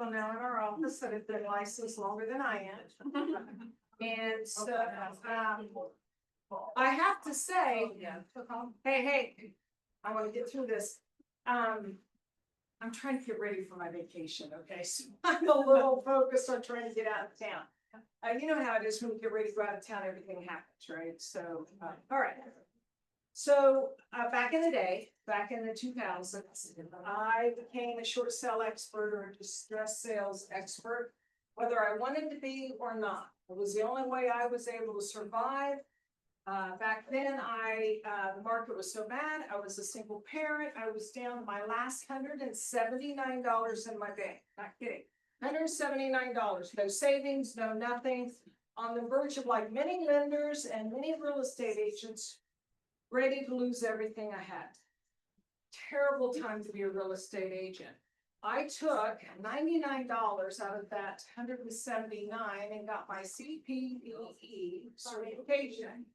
people now in our office that have been licensed longer than I am. And so, I have to say, hey, I want to get through this. I'm trying to get ready for my vacation, okay? So I'm a little focused on trying to get out of town. You know how it is when you get ready to go out of town, everything happens, right? So, all right. So, back in the day, back in the 2000s, I became a short sale expert or a distress sales expert, whether I wanted to be or not. It was the only way I was able to survive. Back then, the market was so bad. I was a single parent. I was down to my last $179 in my bank. Not kidding. $179. No savings, no nothing. On the verge of, like many lenders and many real estate agents, ready to lose everything I had. Terrible time to be a real estate agent. I took $99 out of that $179 and got my CPE certification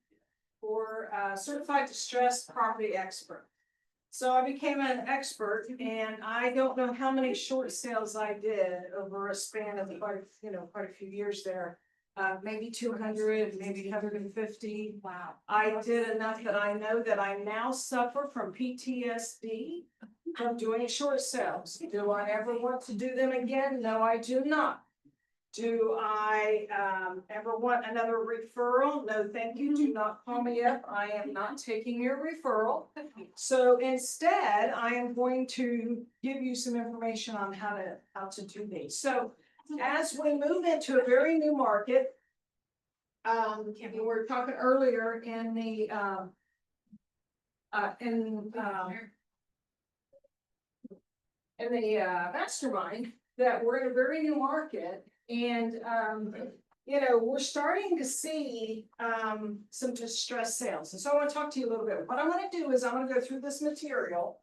for Certified Distressed Property Expert. So I became an expert, and I don't know how many short sales I did over a span of quite a few years there. Maybe 200, maybe 150. Wow. I did enough that I know that I now suffer from PTSD from doing short sales. Do I ever want to do them again? No, I do not. Do I ever want another referral? No, thank you. Do not call me up. I am not taking your referral. So instead, I am going to give you some information on how to do these. So as we move into a very new market, we were talking earlier in the mastermind that we're in a very new market, and we're starting to see some distressed sales. And so I want to talk to you a little bit. What I'm going to do is I'm going to go through this material,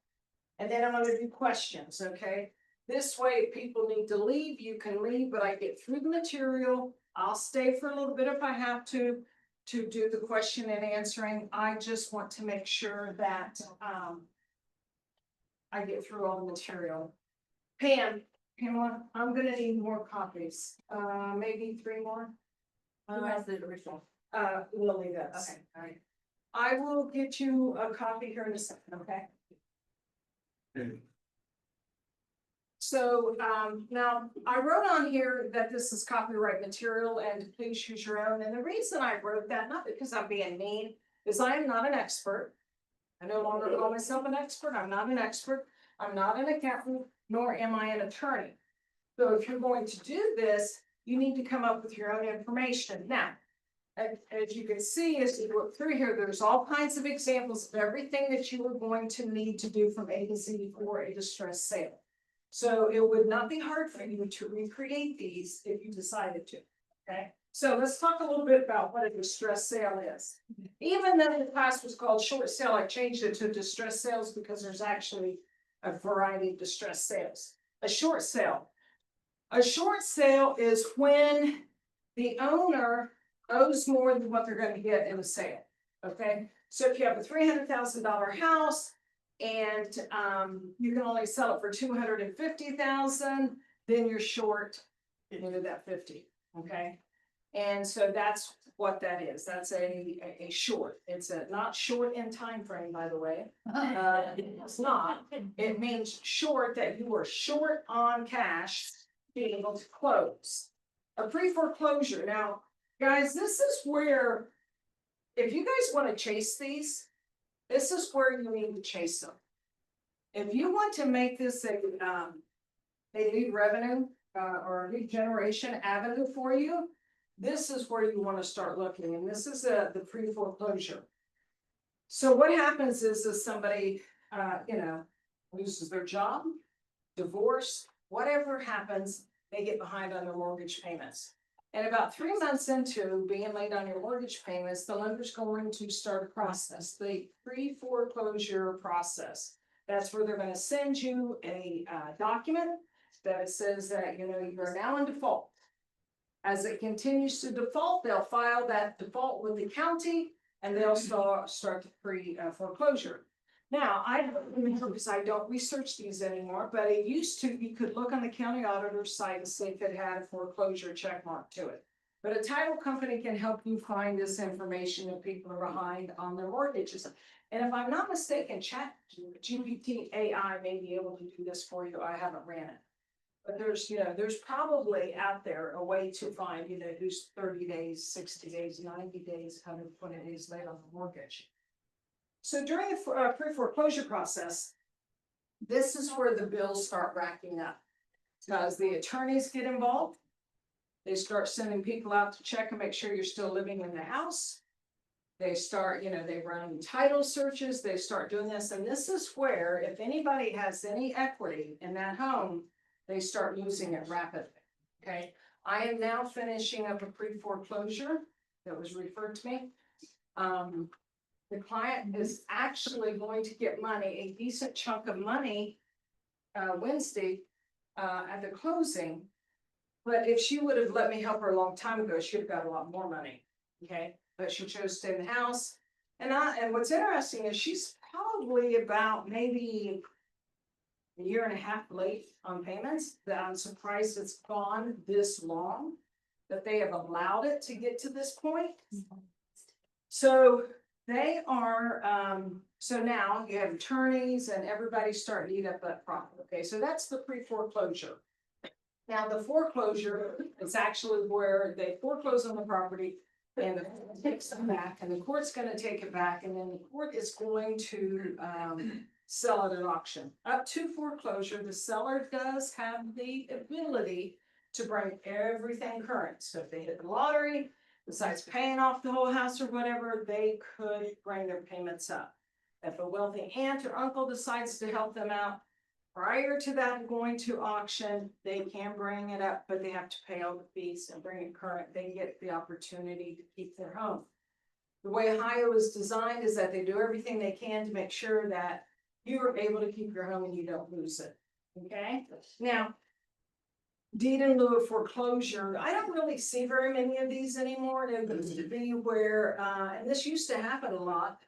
and then I'm going to do questions. Okay. This way, if people need to leave, you can leave, but I get through the material. I'll stay for a little bit if I have to do the question and answering. I just want to make sure that I get through all the material. Pamela, I'm gonna need more copies, maybe 3 more. Who has the original? Lily does. Okay, all right. I will get you a copy here in a second, okay? So, now I wrote on here that this is copyright material and please use your own. And the reason I wrote that, not because I'm being mean, is I am not an expert. I no longer call myself an expert. I'm not an expert. I'm not an accountant, nor am I an attorney. So if you're going to do this, you need to come up with your own information. Now, as you can see, as you look through here, there's all kinds of examples of everything that you are going to need to do from A to Z for a distressed sale. So it would not be hard for you to recreate these if you decided to, okay? So let's talk a little bit about what a distressed sale is. Even though the class was called short sale, I changed it to distressed sales because there's actually a variety of distressed sales. A short sale. A short sale is when the owner owes more than what they're going to get in a sale, okay? So if you have a $300,000 house, and you can only sell it for $250,000, then you're short into that 50. Okay, and so that's what that is. That's a short. It's not short in time frame, by the way. It's not. It means short, that you are short on cash being able to close. A pre-foreclosure. Now, guys, this is where, if you guys want to chase these, this is where you need to chase them. If you want to make this a lead revenue or a lead generation avenue for you, this is where you want to start looking. And this is the pre-foreclosure. So what happens is somebody, loses their job, divorce, whatever happens, they get behind on their mortgage payments. And about 3 months into being late on your mortgage payments, the lender's going to start a process, the pre-foreclosure process. That's where they're going to send you a document that it says that, you're now in default. As it continues to default, they'll file that default with the county and they'll start the pre-foreclosure. Now, I don't remember because I don't research these anymore, but it used to, you could look on the county auditor's site and see if it had a foreclosure check mark to it. But a title company can help you find this information if people are behind on their mortgages. And if I'm not mistaken, GPT AI may be able to do this for you. I haven't ran it. But there's probably out there a way to find, who's 30 days, 60 days, 90 days, 120 days late on the mortgage. So during the pre-foreclosure process, this is where the bills start racking up. Because the attorneys get involved. They start sending people out to check and make sure you're still living in the house. They start, they run title searches, they start doing this. And this is where, if anybody has any equity in that home, they start losing it rapidly, okay? I am now finishing up a pre-foreclosure that was referred to me. The client is actually going to get money, a decent chunk of money, Wednesday, at the closing. But if she would have let me help her a long time ago, she'd have got a lot more money, okay? But she chose to stay in the house. And what's interesting is she's probably about maybe a year and a half late on payments. That I'm surprised it's gone this long, that they have allowed it to get to this point. So they are, so now you have attorneys and everybody starting to eat up that profit. Okay, so that's the pre-foreclosure. Now, the foreclosure is actually where they foreclose on the property and the court takes them back, and the court's gonna take it back, and then the court is going to sell it at auction. Up to foreclosure, the seller does have the ability to bring everything current. So if they hit the lottery, besides paying off the whole house or whatever, they could bring their payments up. If a wealthy aunt or uncle decides to help them out, prior to that going to auction, they can bring it up, but they have to pay all the fees and bring it current. They get the opportunity to keep their home. The way Ohio is designed is that they do everything they can to make sure that you are able to keep your home and you don't lose it. Okay? Now, deed in lieu of foreclosure, I don't really see very many of these anymore. There used to be where, and this used to happen a lot,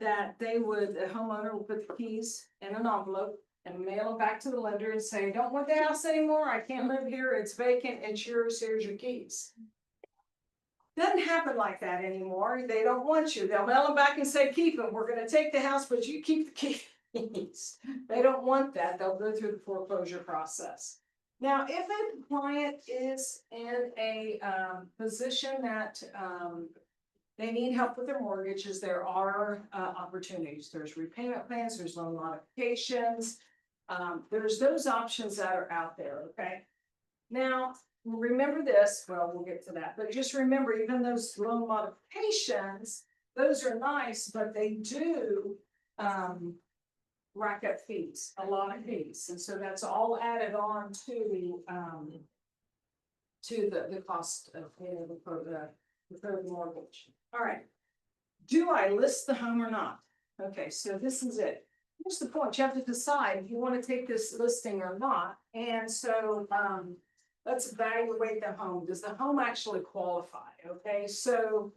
that the homeowner will put the keys in an envelope and mail them back to the lender and say, don't want the house anymore, I can't live here, it's vacant, it's yours, here's your keys. Doesn't happen like that anymore. They don't want you. They'll mail them back and say, keep them, we're gonna take the house, but you keep the keys. They don't want that. They'll go through the foreclosure process. Now, if a client is in a position that they need help with their mortgages, there are opportunities. There's repayment plans, there's loan modifications. There's those options that are out there, okay? Now, remember this, well, we'll get to that, but just remember, even those loan modifications, those are nice, but they do rack up fees, a lot of fees. And so that's all added on to the cost of the third mortgage. All right. Do I list the home or not? Okay, so this is it. Here's the point. You have to decide if you want to take this listing or not. And so let's evaluate the home. Does the home actually qualify? Okay, so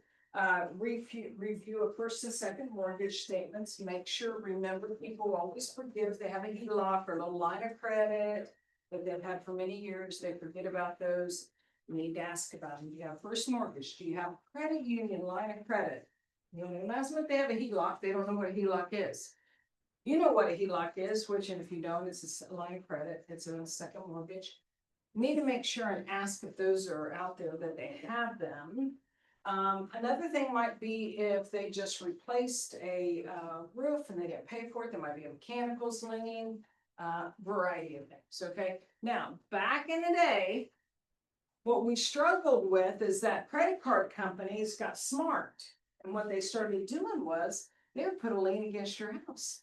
review a first and second mortgage statements. Make sure, remember, people always forget if they have a HELOC or a little line of credit that they've had for many years. They forget about those. You need to ask about them. Do you have first mortgage? Do you have credit union line of credit? You know, ask them if they have a HELOC. They don't know what a HELOC is. You know what a HELOC is, which, and if you don't, it's a line of credit. It's a second mortgage. You need to make sure and ask if those are out there, that they have them. Another thing might be if they just replaced a roof and they didn't pay for it, there might be a mechanicals lien, variety of things. Okay. Now, back in the day, what we struggled with is that credit card companies got smart. And what they started doing was they would put a lien against your house.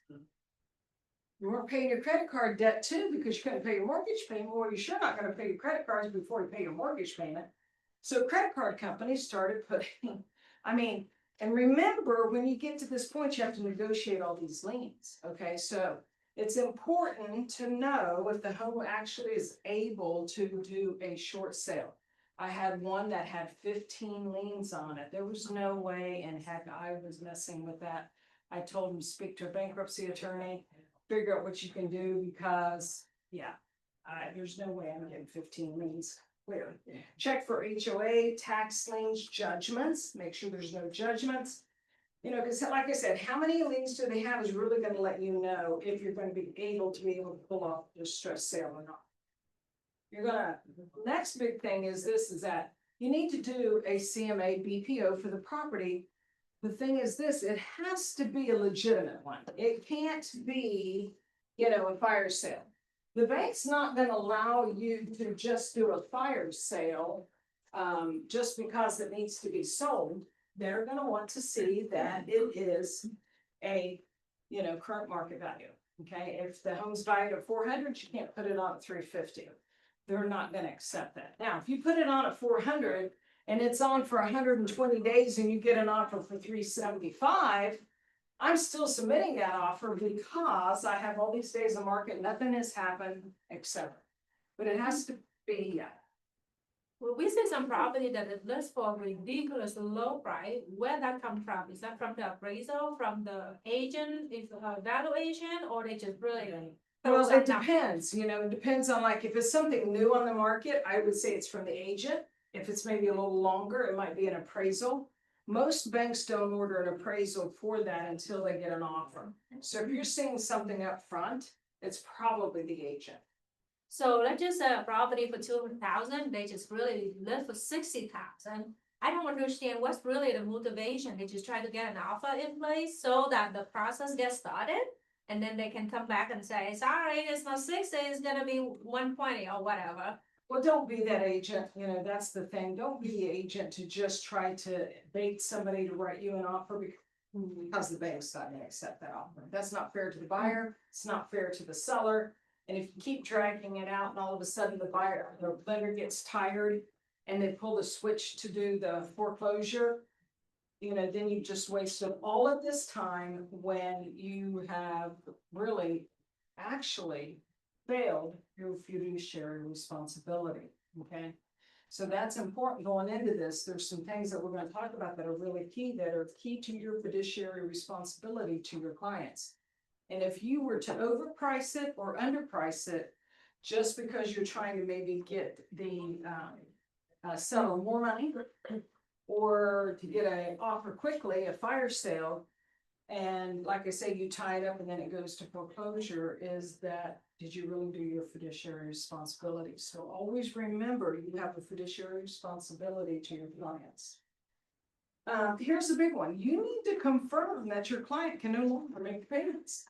You weren't paying your credit card debt too because you couldn't pay your mortgage payment. Well, you're sure not going to pay your credit cards before you pay your mortgage payment. So credit card companies started putting, and remember, when you get to this point, you have to negotiate all these liens. Okay, so it's important to know if the home actually is able to do a short sale. I had one that had 15 liens on it. There was no way in heck I was messing with that. I told him to speak to a bankruptcy attorney, figure out what you can do because, yeah, there's no way I'm getting 15 liens. Clear. Check for HOA, tax liens, judgments, make sure there's no judgments. You know, because like I said, how many liens do they have is really gonna let you know if you're gonna be able to pull off a distressed sale or not. Next big thing is this, is that you need to do a CMA BPO for the property. The thing is this, it has to be a legitimate one. It can't be, you know, a fire sale. The bank's not gonna allow you to just do a fire sale, just because it needs to be sold. They're gonna want to see that it is a, you know, current market value, okay? If the home's valued at 400, you can't put it on at 350. They're not gonna accept that. Now, if you put it on at 400 and it's on for 120 days and you get an offer for 375, I'm still submitting that offer because I have all these days of market, nothing has happened, etc. But it has to be, Well, we see some property that is listed for ridiculous low price. Where that come from? Is that from the appraisal, from the agent, is a valuation, or they just really? well, it depends, you know, it depends on like, if it's something new on the market, I would say it's from the agent. If it's maybe a little longer, it might be an appraisal. Most banks don't order an appraisal for that until they get an offer. So if you're seeing something up front, it's probably the agent. So let's just say a property for 200,000, they just really list for 60,000. I don't understand what's really the motivation. They just try to get an offer in place so that the process gets started. And then they can come back and say, sorry, it's not 60, it's gonna be 120 or whatever. Well, don't be that agent, you know, that's the thing. Don't be the agent to just try to bait somebody to write you an offer because the bank's not gonna accept that offer. That's not fair to the buyer, it's not fair to the seller. And if you keep dragging it out and all of a sudden the lender gets tired and they pull the switch to do the foreclosure, you know, then you just wasted all of this time when you have really actually failed your fiduciary responsibility, okay? So that's important going into this. There's some things that we're going to talk about that are really key, that are key to your fiduciary responsibility to your clients. And if you were to overprice it or underprice it, just because you're trying to maybe get the seller more money, or to get an offer quickly, a fire sale, and like I say, you tie it up and then it goes to foreclosure, is that, did you really do your fiduciary responsibility? So always remember, you have a fiduciary responsibility to your clients. Here's the big one. You need to confirm that your client can no longer make payments.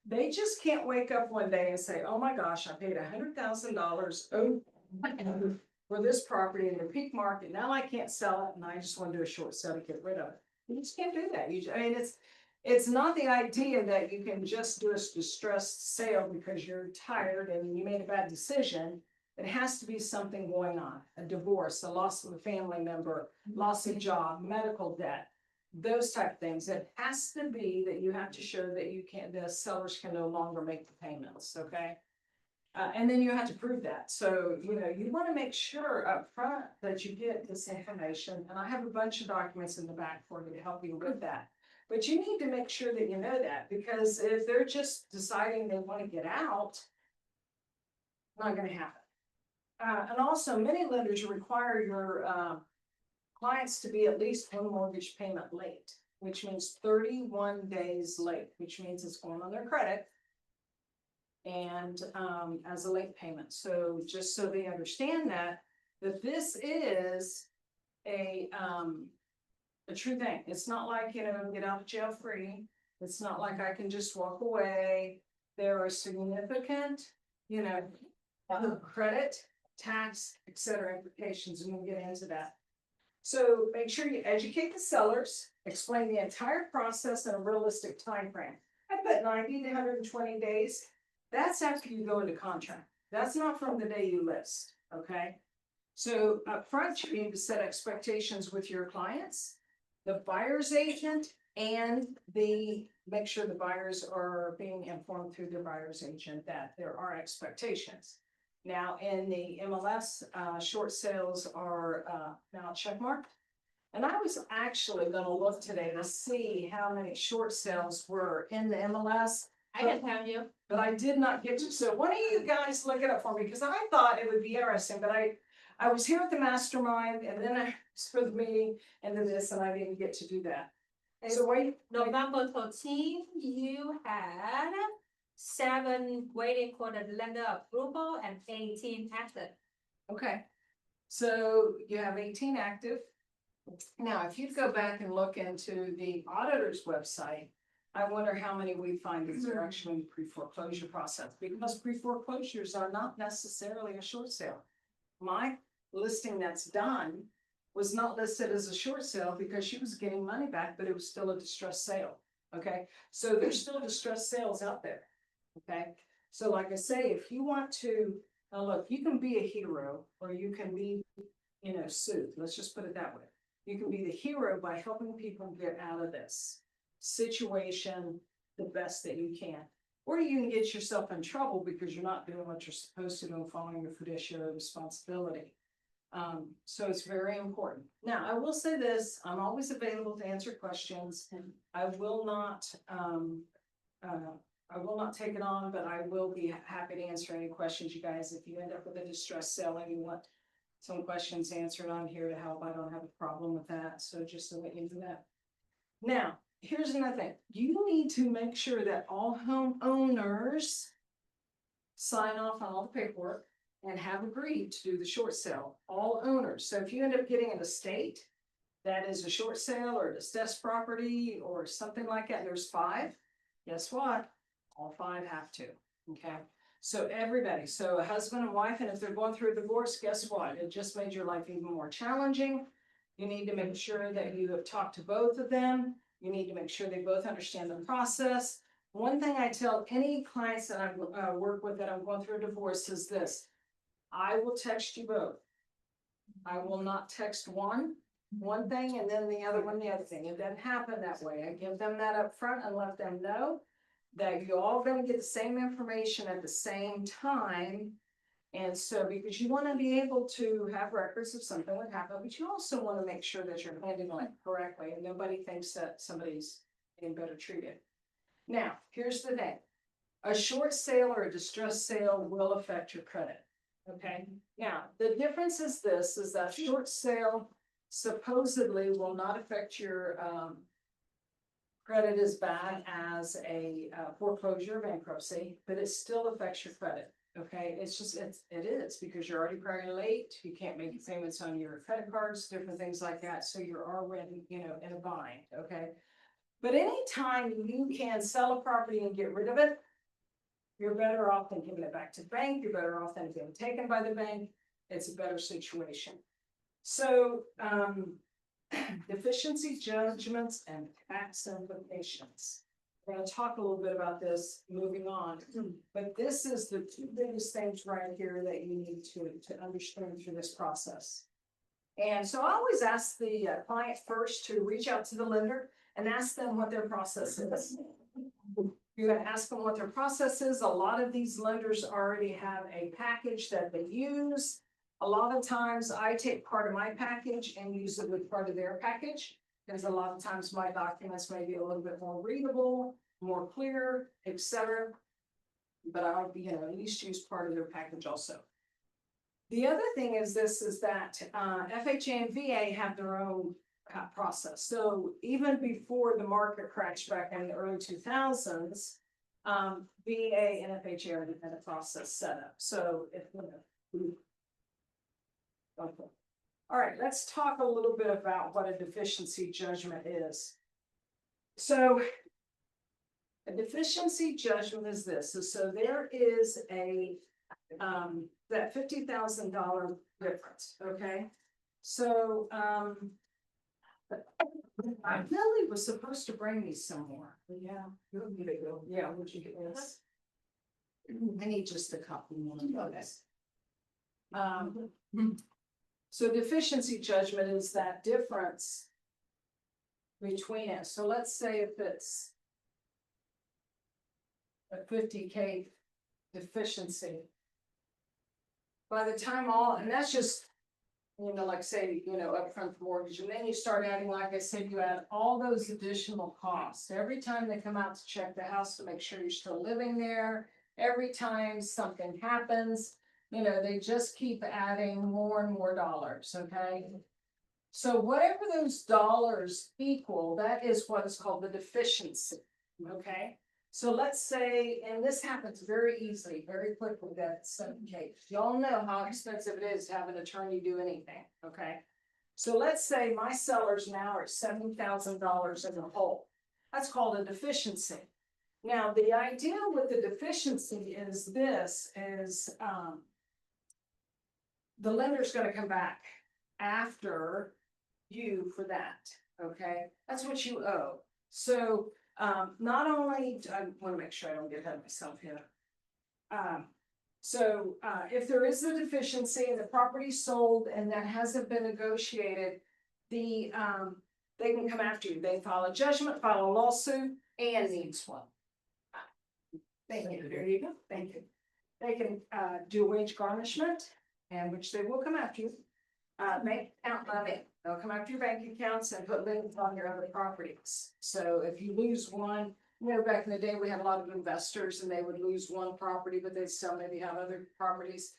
They just can't wake up one day and say, oh my gosh, I paid $100,000 for this property in the peak market. Now I can't sell it and I just want to do a short sale to get rid of it. You just can't do that. I mean, it's not the idea that you can just do a distressed sale because you're tired and you made a bad decision. It has to be something going on, a divorce, a loss of a family member, loss of job, medical debt, those type of things. It has to be that you have to show that the sellers can no longer make the payments, okay? And then you have to prove that. So, you know, you want to make sure up front that you get this information. And I have a bunch of documents in the back for you to help you with that. But you need to make sure that you know that, because if they're just deciding they want to get out, not going to happen. And also, many lenders require your clients to be at least one mortgage payment late, which means 31 days late, which means it's going on their credit. And as a late payment. So just so they understand that this is a true thing. It's not like, you know, get out of jail free. It's not like I can just walk away. There are significant, you know, credit, tax, etc. implications, and we'll get into that. So make sure you educate the sellers, explain the entire process in a realistic time frame. I put 90 to 120 days. That's after you go into contract. That's not from the day you list, okay? So up front, you need to set expectations with your clients, the buyer's agent, and make sure the buyers are being informed through their buyer's agent that there are expectations. Now in the MLS, short sales are now checkmarked. And I was actually gonna look today to see how many short sales were in the MLS, I can tell you. but I did not get to. So one of you guys look it up for me, because I thought it would be interesting, but I was here at the mastermind, and then I was for the meeting, and then this, and I didn't get to do that. So wait, November 13, you had 7 waiting for the lender approval and 18 active. okay. So you have 18 active. Now, if you go back and look into the auditor's website, I wonder how many we find that are actually in the pre-foreclosure process, because pre-foreclosures are not necessarily a short sale. My listing that's done was not listed as a short sale because she was getting money back, but it was still a distressed sale. Okay, so there's still distressed sales out there. Okay, so like I say, if you want to, now look, you can be a hero or you can be, soothed. Let's just put it that way. You can be the hero by helping people get out of this situation the best that you can. Or you can get yourself in trouble because you're not doing what you're supposed to do and following your fiduciary responsibility. So it's very important. Now, I will say this, I'm always available to answer questions. I will not take it on, but I will be happy to answer any questions, you guys. If you end up with a distress sale and you want some questions answered, I'm here to help. I don't have a problem with that. So just to let you know that. Now, here's another thing. You need to make sure that all homeowners sign off on all the paperwork and have agreed to do the short sale, all owners. So if you end up getting an estate that is a short sale or a distressed property or something like that, there's 5, guess what? All 5 have to, okay? So everybody, so a husband and wife, and if they're going through a divorce, guess what? It just made your life even more challenging. You need to make sure that you have talked to both of them. You need to make sure they both understand the process. One thing I tell any clients that I work with that I'm going through a divorce is this: I will text you both. I will not text one thing and then the other one the other thing. It doesn't happen that way. I give them that up front and let them know that you're all going to get the same information at the same time. And so, because you want to be able to have records of something that happened, but you also want to make sure that you're handling it correctly and nobody thinks that somebody's being better treated. Now, here's the thing. A short sale or a distressed sale will affect your credit. Okay, now the difference is this, is that short sale supposedly will not affect your credit as bad as a foreclosure or bankruptcy, but it still affects your credit. Okay, it is because you're already probably late. You can't make payments on your credit cards, different things like that. So you're already, in a bind. Okay, but anytime you can sell a property and get rid of it, you're better off than giving it back to the bank. You're better off than being taken by the bank. It's a better situation. So, deficiency judgments and tax implications. We're going to talk a little bit about this moving on, but this is the 2 biggest things right here that you need to understand through this process. And so I always ask the client first to reach out to the lender and ask them what their process is. You're going to ask them what their process is. A lot of these lenders already have a package that they use. A lot of times I take part of my package and use it with part of their package, because a lot of times my documents may be a little bit more readable, more clear, etc. But I'll at least use part of their package also. The other thing is that FHA and VA have their own process. So even before the market crashed back in the early 2000s, VA and FHA already had a process set up. So if okay. All right, let's talk a little bit about what a deficiency judgment is. So a deficiency judgment is this. So there is that $50,000 difference. Okay. So I really was supposed to bring these somewhere. Yeah. Yeah, would you get this? I need just a couple more of this. So deficiency judgment is that difference between it. So let's say if it's a 50K deficiency, by the time and that's just you know, like say, you know, upfront mortgage, and then you start adding, like I said, you add all those additional costs. Every time they come out to check the house to make sure you're still living there, every time something happens, you know, they just keep adding more and more dollars, okay? So whatever those dollars equal, that is what is called the deficiency, okay? So let's say, and this happens very easily, very quickly, that's okay. Y'all know how expensive it is to have an attorney do anything, okay? So let's say my sellers now are $70,000 in the hole. That's called a deficiency. Now, the idea with the deficiency is this, is the lender's gonna come back after you for that, okay? That's what you owe. So, not only, I wanna make sure I don't get ahead of myself here. If there is a deficiency and the property's sold and that hasn't been negotiated, they can come after you. They file a judgment, file a lawsuit, and needs one. Thank you, there you go, thank you. They can, do wage garnishment, and which they will come after you. Bank account money, they'll come after your bank accounts and put liens on your other properties. So if you lose one, you know, back in the day, we had a lot of investors and they would lose one property, but they'd still maybe have other properties.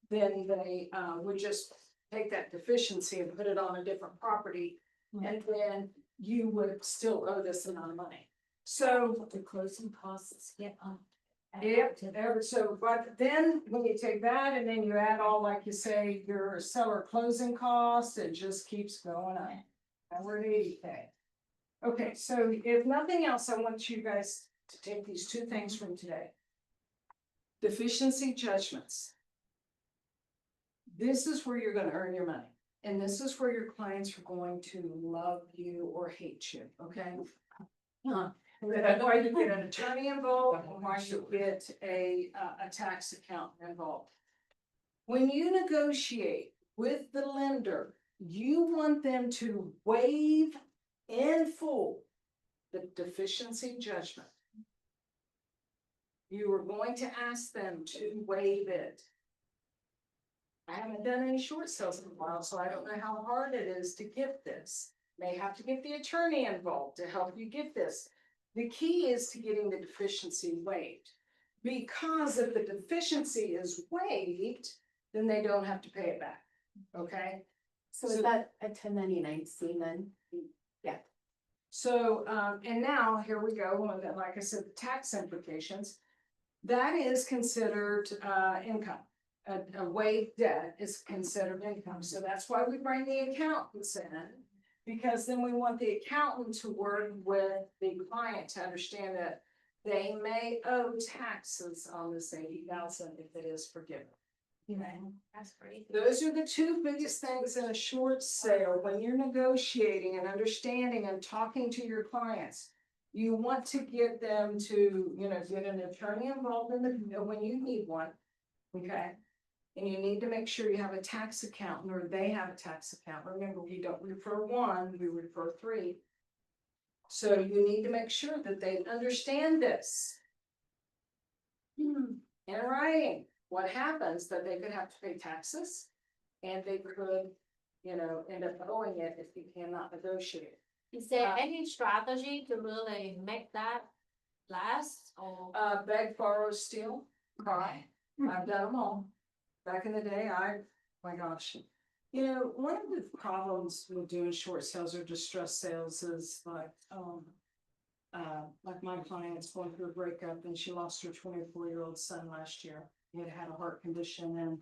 Then they, would just take that deficiency and put it on a different property. And then you would still owe this amount of money. So The closing costs get up. so, but then when you take that and then you add all, like you say, your seller closing costs, it just keeps going up. And we're at 80K. Okay, so if nothing else, I want you guys to take these two things from today. Deficiency judgments. This is where you're gonna earn your money. And this is where your clients are going to love you or hate you, okay? That's why you get an attorney involved, and why you get a tax accountant involved. When you negotiate with the lender, you want them to waive in full the deficiency judgment. You are going to ask them to waive it. I haven't done any short sales in a while, so I don't know how hard it is to get this. May have to get the attorney involved to help you get this. The key is to getting the deficiency waived. Because if the deficiency is waived, then they don't have to pay it back, okay? So is that a 1099-C then? So, and now, here we go, and then, like I said, the tax implications. That is considered, income. A waived debt is considered income, so that's why we bring the accountants in. Because then we want the accountant to work with the client to understand that they may owe taxes on this 80,000 if it is forgiven. That's great. Those are the two biggest things in a short sale when you're negotiating and understanding and talking to your clients. You want to get them to, you know, get an attorney involved in when you need one, okay? And you need to make sure you have a tax accountant or they have a tax account. Remember, we don't refer one, we refer three. So you need to make sure that they understand this. In writing, what happens, that they could have to pay taxes and they could, you know, end up owing it if you cannot negotiate. Is there any strategy to really make that last or? Beg, borrow, steal, cry. I've done them all. Back in the day, my gosh. You know, one of the problems with doing short sales or distress sales is like my client's going through a breakup and she lost her 24-year-old son last year. He had a heart condition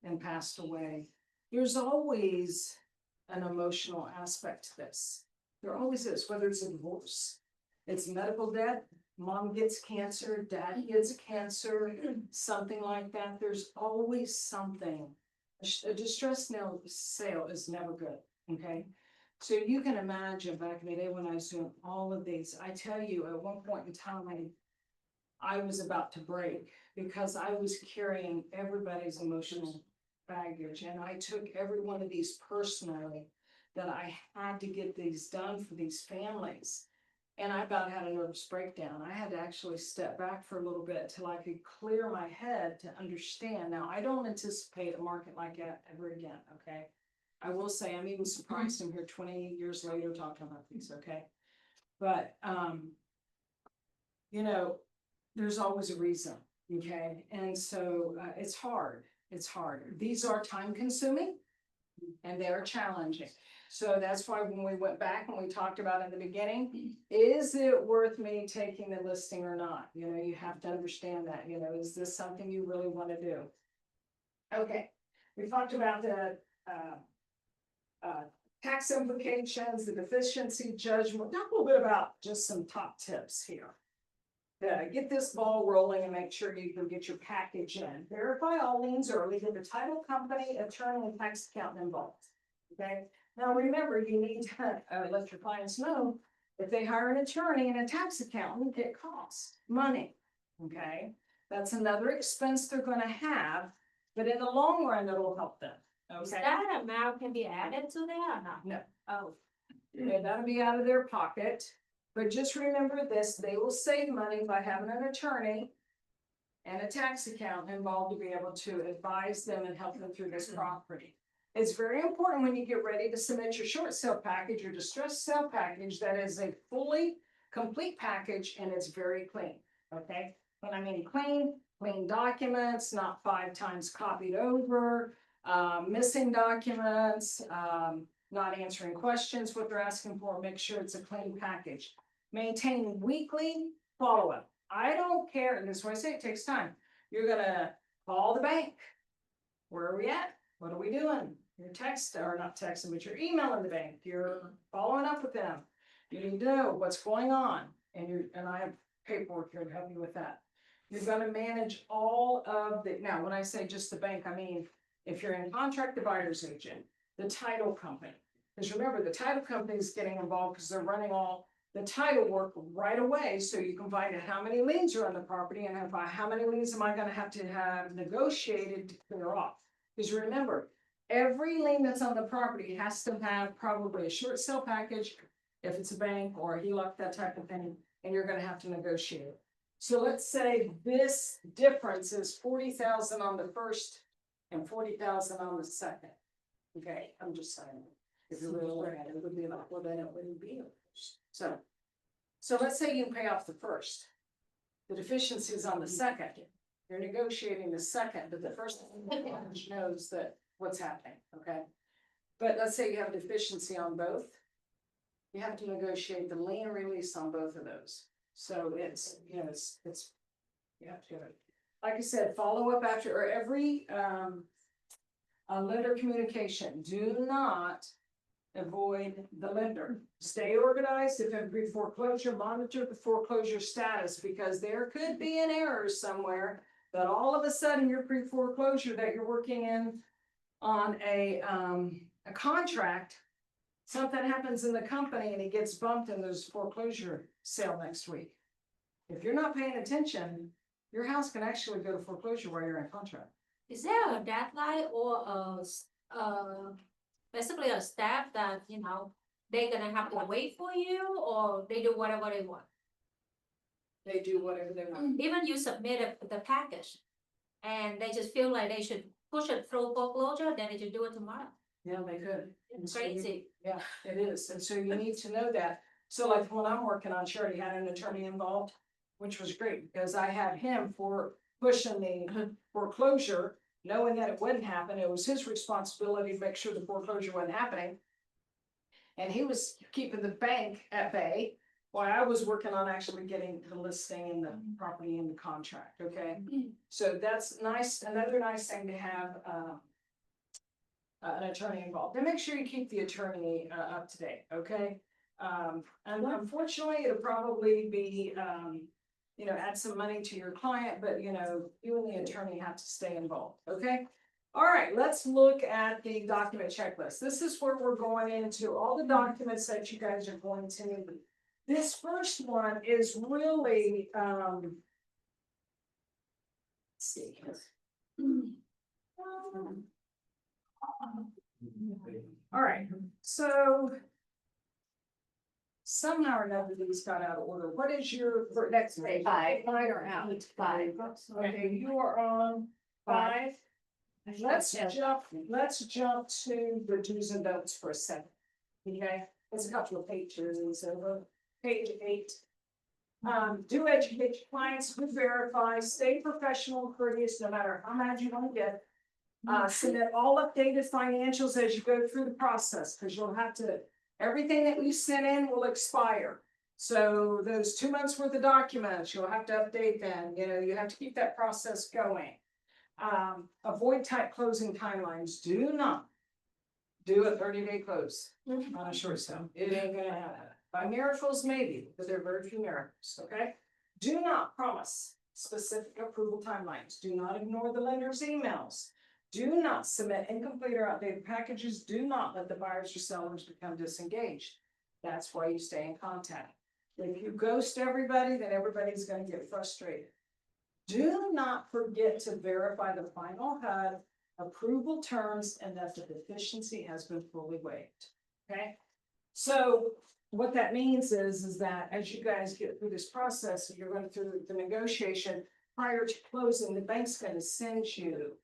and passed away. There's always an emotional aspect to this. There always is, whether it's a divorce, it's medical debt, mom gets cancer, dad gets cancer, something like that. There's always something. A distress sale is never good, okay? So you can imagine back in the day when I was doing all of these, I tell you, at one point in time, I was about to break because I was carrying everybody's emotional baggage, and I took every one of these personally, that I had to get these done for these families. And I about had a nervous breakdown. I had to actually step back for a little bit till I could clear my head to understand. Now, I don't anticipate a market like that ever again, okay? I will say, I'm even surprised I'm here 20 years later talking about these, okay? But, you know, there's always a reason, okay? And so, it's hard. These are time consuming and they are challenging. So that's why when we went back and we talked about in the beginning, is it worth me taking the listing or not? You know, you have to understand that, you know, is this something you really want to do? Okay, we talked about the, tax implications, the deficiency judgment, talk a little bit about just some top tips here. Get this ball rolling and make sure you can get your package in. Verify all liens early, get the title company, attorney, and tax accountant involved. Okay, now remember, you need to let your clients know if they hire an attorney and a tax accountant, it costs money. Okay, that's another expense they're gonna have, but in the long run, it'll help them. Is Okay, that amount can be added to there or not? no, Oh, yeah, that'll be out of their pocket. But just remember this, they will save money by having an attorney and a tax accountant involved to be able to advise them and help them through this property. It's very important when you get ready to submit your short sale package, your distressed sale package, that is a fully complete package and it's very clean, okay? When I mean clean documents, not 5 times copied over, missing documents, not answering questions, what they're asking for, make sure it's a clean package. Maintain weekly follow-up. I don't care, and this is why I say it takes time. You're gonna call the bank. Where are we at? What are we doing? You're or not texting, but you're emailing the bank. You're following up with them. You need to know what's going on, and I have paperwork here to help you with that. You're gonna manage all of the, now, when I say just the bank, I mean, if you're in contract, the buyer's agent, the title company. Because remember, the title company is getting involved because they're running all the title work right away, so you can find out how many liens are on the property and how many liens am I gonna have to have negotiated to clear off. Because remember, every lien that's on the property has to have probably a short sale package, if it's a bank or a HELOC, that type of thing, and you're gonna have to negotiate it. So let's say this difference is 40,000 on the first and 40,000 on the second. Okay, I'm just saying, if you really look at it, it would be like, well, then it wouldn't be. So let's say you pay off the first. The deficiency is on the second. You're negotiating the second, but the first knows that what's happening, okay? But let's say you have a deficiency on both. You have to negotiate the lien release on both of those. So it's, you know, it's, you have to do it. Like I said, follow up after, or every, lender communication. Do not avoid the lender. Stay organized. If in pre-foreclosure, monitor the foreclosure status, because there could be an error somewhere that all of a sudden your pre-foreclosure that you're working in on a contract, something happens in the company and it gets bumped and there's foreclosure sale next week. If you're not paying attention, your house can actually go to foreclosure while you're in contract. is there a deadline or basically a staff that, you know, they're gonna have to wait for you or they do whatever they want? They do whatever they want. Even you submit the package and they just feel like they should push it through foreclosure, then they should do it tomorrow. Yeah, they could. It's crazy. Yeah, it is. And so you need to know that. So like when I'm working on Sherrod, he had an attorney involved, which was great because I had him for pushing the foreclosure, knowing that it wouldn't happen. It was his responsibility to make sure the foreclosure wasn't happening. And he was keeping the bank at bay while I was working on actually getting the listing and the property in the contract, okay? So that's nice, another nice thing to have, an attorney involved. And make sure you keep the attorney, up to date, okay? And unfortunately, it'll probably be, you know, add some money to your client, but you know, you and the attorney have to stay involved, okay? All right, let's look at the document checklist. This is where we're going into all the documents that you guys are going to need. This first one is really, let's see. All right, so somehow or another these got out of order. What is your next page? 5. Mine are out. 5. Okay, you are on 5. let's jump to the do's and don'ts for a second. Okay, there's a couple of pages over, page 8. Do educate your clients, do verify, stay professional and courteous, no matter how mad you want to get. Submit all updated financials as you go through the process, because you'll have to, everything that you sent in will expire. So those 2 months worth of documents, you'll have to update them, you know, you have to keep that process going. Avoid tight closing timelines, do not do a 30-day close on a short sale. It ain't gonna happen. By miracles, maybe, but there are very few miracles, okay? Do not promise specific approval timelines. Do not ignore the lender's emails. Do not submit incomplete or outdated packages. Do not let the buyers or sellers become disengaged. That's why you stay in contact. If you ghost everybody, then everybody's gonna get frustrated. Do not forget to verify the final HUD, approval terms, and that the deficiency has been fully waived, okay? So what that means is that as you guys get through this process, you're going through the negotiation prior to closing, the bank's gonna send you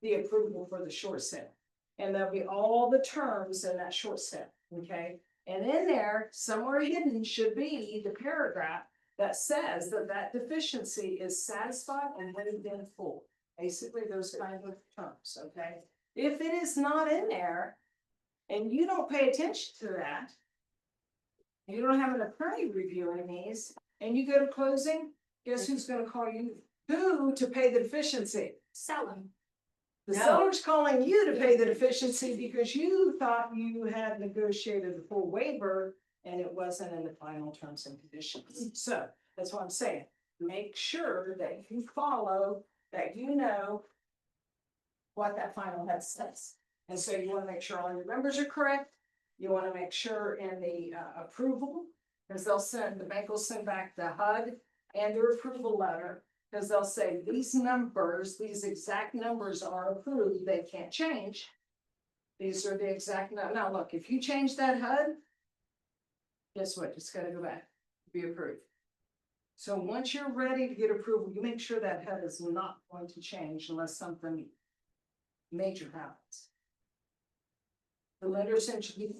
the approval for the short sale. And there'll be all the terms in that short sale, okay? And in there, somewhere hidden should be the paragraph that says that that deficiency is satisfied and waived in full. Basically, those kind of terms, okay? If it is not in there and you don't pay attention to that, you don't have an attorney reviewing these, and you go to closing, guess who's gonna call you? Who to pay the deficiency? Seller. The No. seller's calling you to pay the deficiency because you thought you had negotiated the full waiver and it wasn't in the final terms and conditions. So that's what I'm saying. Make sure that you follow, that you know what that final head says. And so you want to make sure all your numbers are correct. You want to make sure in the approval, because the bank will send back the HUD and their approval letter. Because they'll say these numbers, these exact numbers are approved, they can't change. These are the exact, now look, if you change that HUD, guess what, it's gotta go back, be approved. So once you're ready to get approval, you make sure that HUD is not going to change unless something major happens. The lender sends you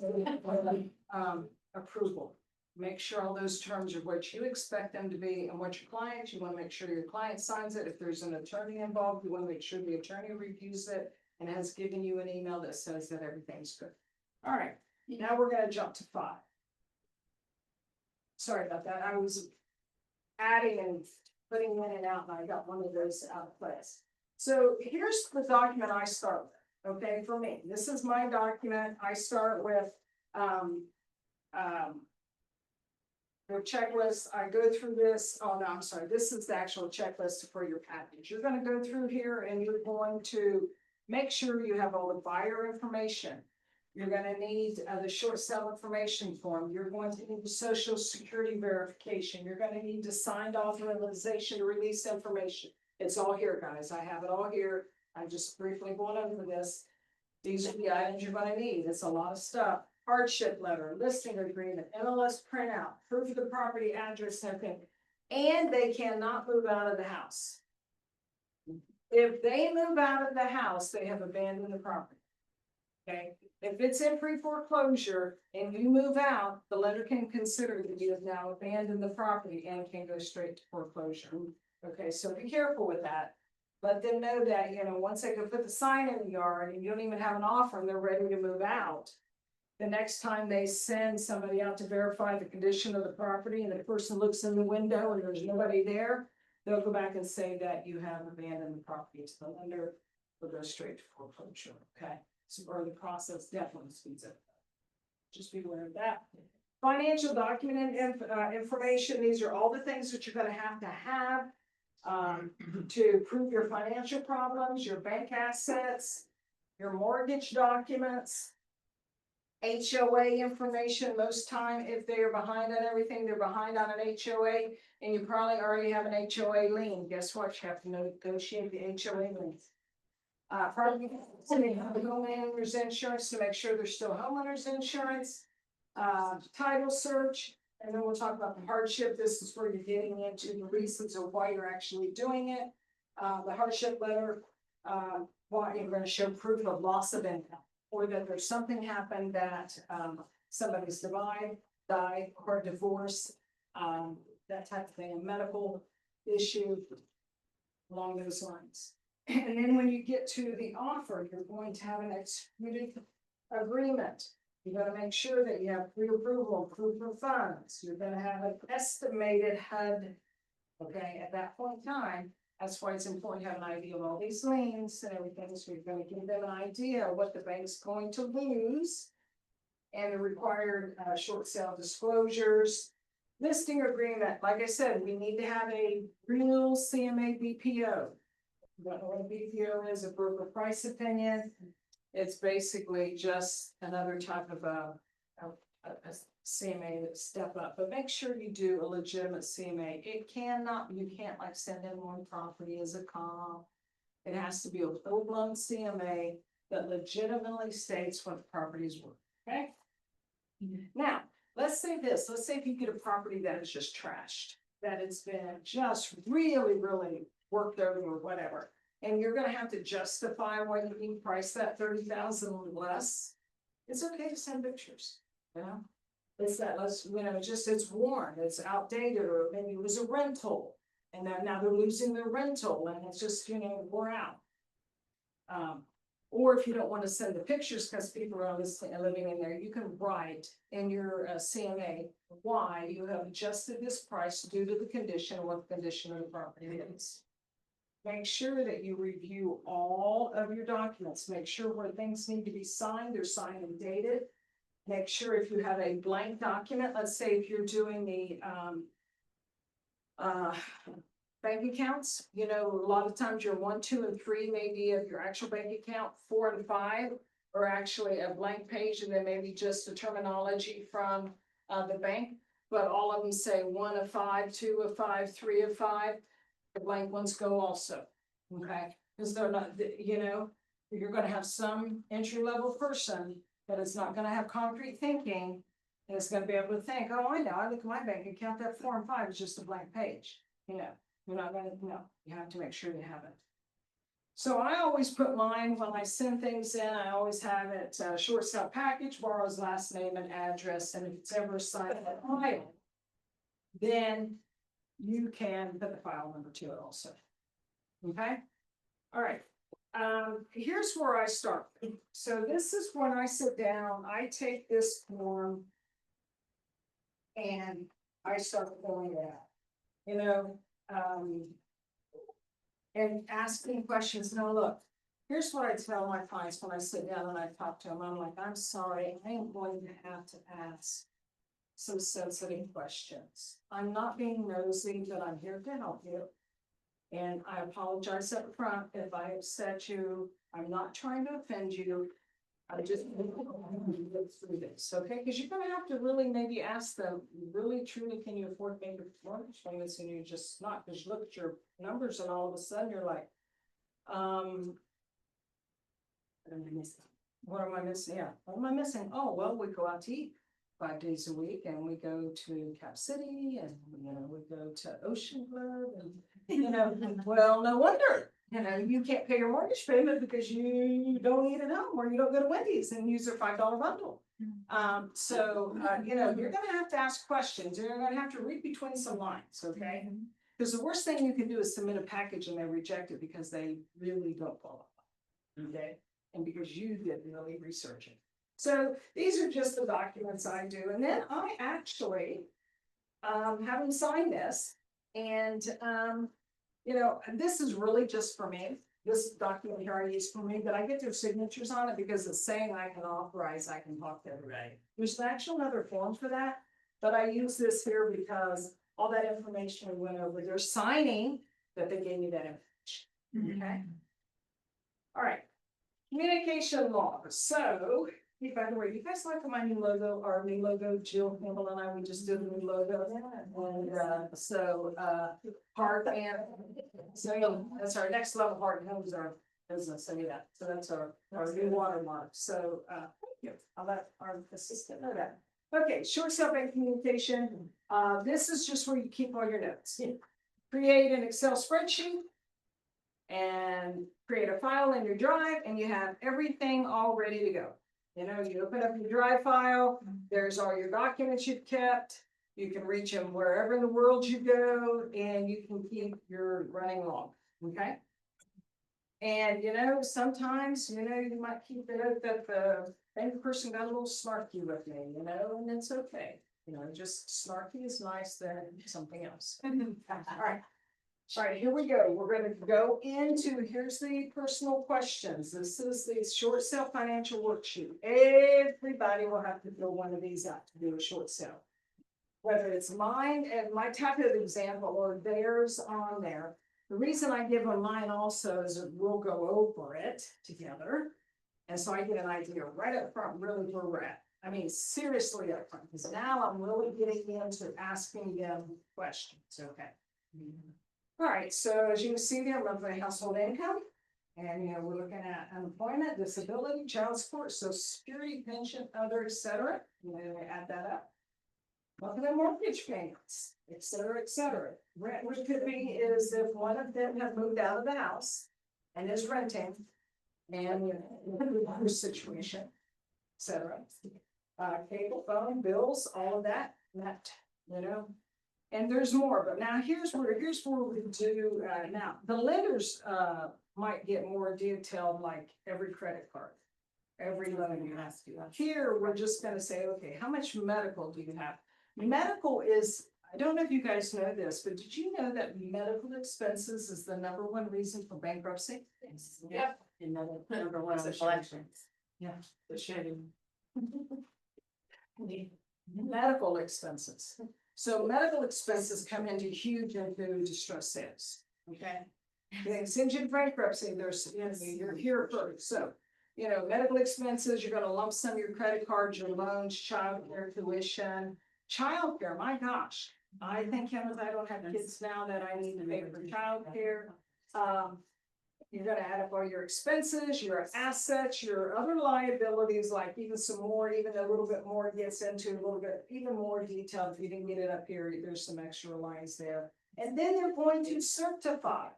approval. Make sure all those terms are what you expect them to be and what your client, you want to make sure your client signs it. If there's an attorney involved, you want to make sure the attorney reviews it and has given you an email that says that everything's good. All right, now we're going to jump to 5. Sorry about that. I was adding and putting in and out, and I got one of those out of place. So here's the document I start with, okay, for me. This is my document. I start with the checklist. I go through this. Oh, no, I'm sorry. This is the actual checklist for your package. You're going to go through here and you're going to make sure you have all the buyer information. You're going to need the short sale information form. You're going to need the social security verification. You're going to need the signed authorization to release information. It's all here, guys. I have it all here. I'm just briefly going over this. These are the items you're going to need. It's a lot of stuff. Hardship letter, listing agreement, MLS printout, proof of the property address, and everything. And they cannot move out of the house. If they move out of the house, they have abandoned the property. Okay, if it's in pre-foreclosure and you move out, the lender can consider that you have now abandoned the property and can go straight to foreclosure. Okay, so be careful with that. Let them know that, you know, once they go put the sign in the yard and you don't even have an offer and they're ready to move out, the next time they send somebody out to verify the condition of the property and the person looks in the window and there's nobody there, they'll go back and say that you have abandoned the property to the lender or go straight to foreclosure, okay? So, or the process definitely speeds up. Just be aware of that. Financial document information, these are all the things that you're gonna have to prove your financial problems, your bank assets, your mortgage documents, HOA information. Most time, if they are behind on everything, they're behind on an HOA, and you probably already have an HOA lien. Guess what? You have to negotiate the HOA liens. Probably homeowners insurance to make sure there's still homeowners insurance. Title search, and then we'll talk about the hardship. This is where you're getting into the reasons of why you're actually doing it. The hardship letter, why you're gonna show proof of loss of income, or that there's something happened that, somebody's died, or divorce, that type of thing, a medical issue along those lines. And then when you get to the offer, you're going to have an executed agreement. You gotta make sure that you have pre-approval, proof of funds, you're gonna have an estimated HUD. Okay, at that point in time, that's why it's important to have an idea of all these liens and everything, so you're gonna give them an idea of what the bank's going to lose. And the required, short sale disclosures. Listing agreement, like I said, we need to have a real CMA BPO. You don't know what a BPO is, a broker price opinion. It's basically just another type of a CMA that step up, but make sure you do a legitimate CMA. You can't like send in one property as a comp. It has to be a full-blown CMA that legitimately states what the property is worth, okay? Now, let's say if you get a property that is just trashed, that it's been just really, really worked over or whatever. And you're gonna have to justify why you can price that 30,000 or less. It's okay to send pictures, you know? It's that, it's worn, it's outdated, or maybe it was a rental. And then now they're losing their rental and it's just, wore out. Or if you don't want to send the pictures because people are living in there, you can write in your CMA why you have adjusted this price due to the condition or what the condition of the property is. Make sure that you review all of your documents. Make sure where things need to be signed, they're signed and dated. Make sure if you have a blank document, let's say if you're doing the bank accounts, a lot of times your 1, 2, and 3 maybe of your actual bank account, 4 and 5 are actually a blank page, and then maybe just the terminology from the bank. But all of them say 1 of 5, 2 of 5, 3 of 5. The blank ones go also, okay? Because they're not, you're gonna have some entry-level person that is not gonna have concrete thinking, and is gonna be able to think, oh, I know, I look at my bank account, that 4 and 5 is just a blank page, You're not gonna, you have to make sure you have it. So I always put mine, when I send things in, I always have it, short sale package, borrower's last name and address, and if it's ever signed at file, then you can put the file number to it also. Okay? All right. Here's where I start. So this is when I sit down, I take this form and I start filling it out, and asking questions. Now, look, here's what I tell my clients when I sit down and I talk to them. I'm like, I'm sorry, I am going to have to ask some sensitive questions. I'm not being nosy, but I'm here to help you. And I apologize up front if I upset you. I'm not trying to offend you. I just go through this, okay? Because you're gonna have to really maybe ask them, really truly, can you afford to make your mortgage payments? And you're just not, because you look at your numbers and all of a sudden you're like, what am I missing? What am I missing? Yeah, what am I missing? Oh, well, we go out to eat 5 days a week, and we go to Cap City, and we go to Ocean Club, and well, no wonder, you can't pay your mortgage payment because you don't eat at home, or you don't go to Wendy's and use their $5 bundle. So you're gonna have to ask questions. You're gonna have to read between some lines, okay? Because the worst thing you can do is submit a package and they reject it because they really don't qualify, okay? And because you didn't really research it. So these are just the documents I do, and then I actually have them sign this, and this is really just for me. This document here I use for me, but I get their signatures on it because it's saying I can authorize, I can talk to everybody. There's actually another form for that, but I use this here because all that information we went over, they're signing that they gave me that information. Okay. All right. Communication laws. So, by the way, you guys like my new logo, our new logo, Jill Campbell and I, we just did a new logo. And Heart and, so that's our next level, Heart and Homes, our business, that. So that's our new watermark. So, thank you. I'll let our assistant know that. Okay, short sale bank communication. This is just where you keep all your notes. Create an Excel spreadsheet. and create a file in your drive, and you have everything all ready to go. You know, you open up your drive file, there's all your documents you've kept. You can reach them wherever in the world you go, and you can keep your running log, okay? And you know, sometimes, you know, you might keep it out that the bank person got a little snarky with me, you know, and it's okay. You know, just snarky is nice than something else. All right. All right, here we go. We're gonna go into, here's the personal questions. This is the short sale financial worksheet. Everybody will have to fill one of these out to do a short sale. Whether it's mine and my type of example or theirs on there. The reason I give them mine also is that we'll go over it together. And so I get an idea right up front, really where we're at. I mean, seriously up front, because now I'm really getting into asking them questions, okay? All right, so as you can see there, monthly household income. And you know, we're looking at unemployment, disability, child support, social security, pension, other, et cetera. You know, add that up. Monthly mortgage payments, et cetera, et cetera. Rent, which could be is if one of them have moved out of the house and is renting. And you know, the situation, et cetera. Cable phone bills, all of that, you know. And there's more, but now here's where we do, now, the lenders, might get more detailed, like every credit card. Every loan you have to. Here, we're just gonna say, okay, how much medical do you have? Medical is, I don't know if you guys know this, but did you know that medical expenses is the #1 reason for bankruptcy? Yep. Number one on collections. Yeah. The shame. Medical expenses. So medical expenses come into huge into distress sales, okay? They send you to bankruptcy, there's, you know, you're here first, so. You know, medical expenses, you're gonna lump sum your credit cards, your loans, childcare, tuition. Childcare, my gosh, I think, Kenneth, I don't have kids now that I need to pay for childcare. You're gonna add up all your expenses, your assets, your other liabilities, like even some more, even a little bit more gets into a little bit, even more detail. If you didn't get it up here, there's some extra lines there. And then they're going to certify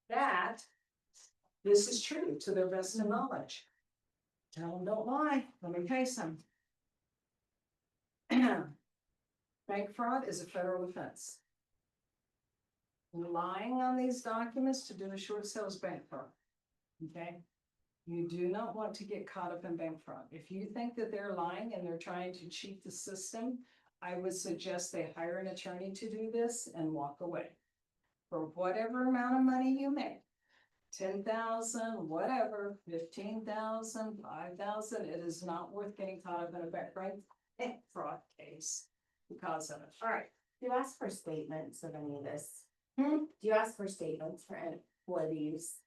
that this is true to their best of knowledge. Tell them don't lie, let me tell you something. Bank fraud is a federal offense. Lying on these documents to do a short sale is bank fraud. Okay? You do not want to get caught up in bank fraud. If you think that they're lying and they're trying to cheat the system, I would suggest they hire an attorney to do this and walk away. For whatever amount of money you make, 10,000, whatever, 15,000, 5,000, it is not worth getting caught up in a bank fraud case because of it. All right. Do you ask for statements of any of this? Hmm? Do you ask for statements for these?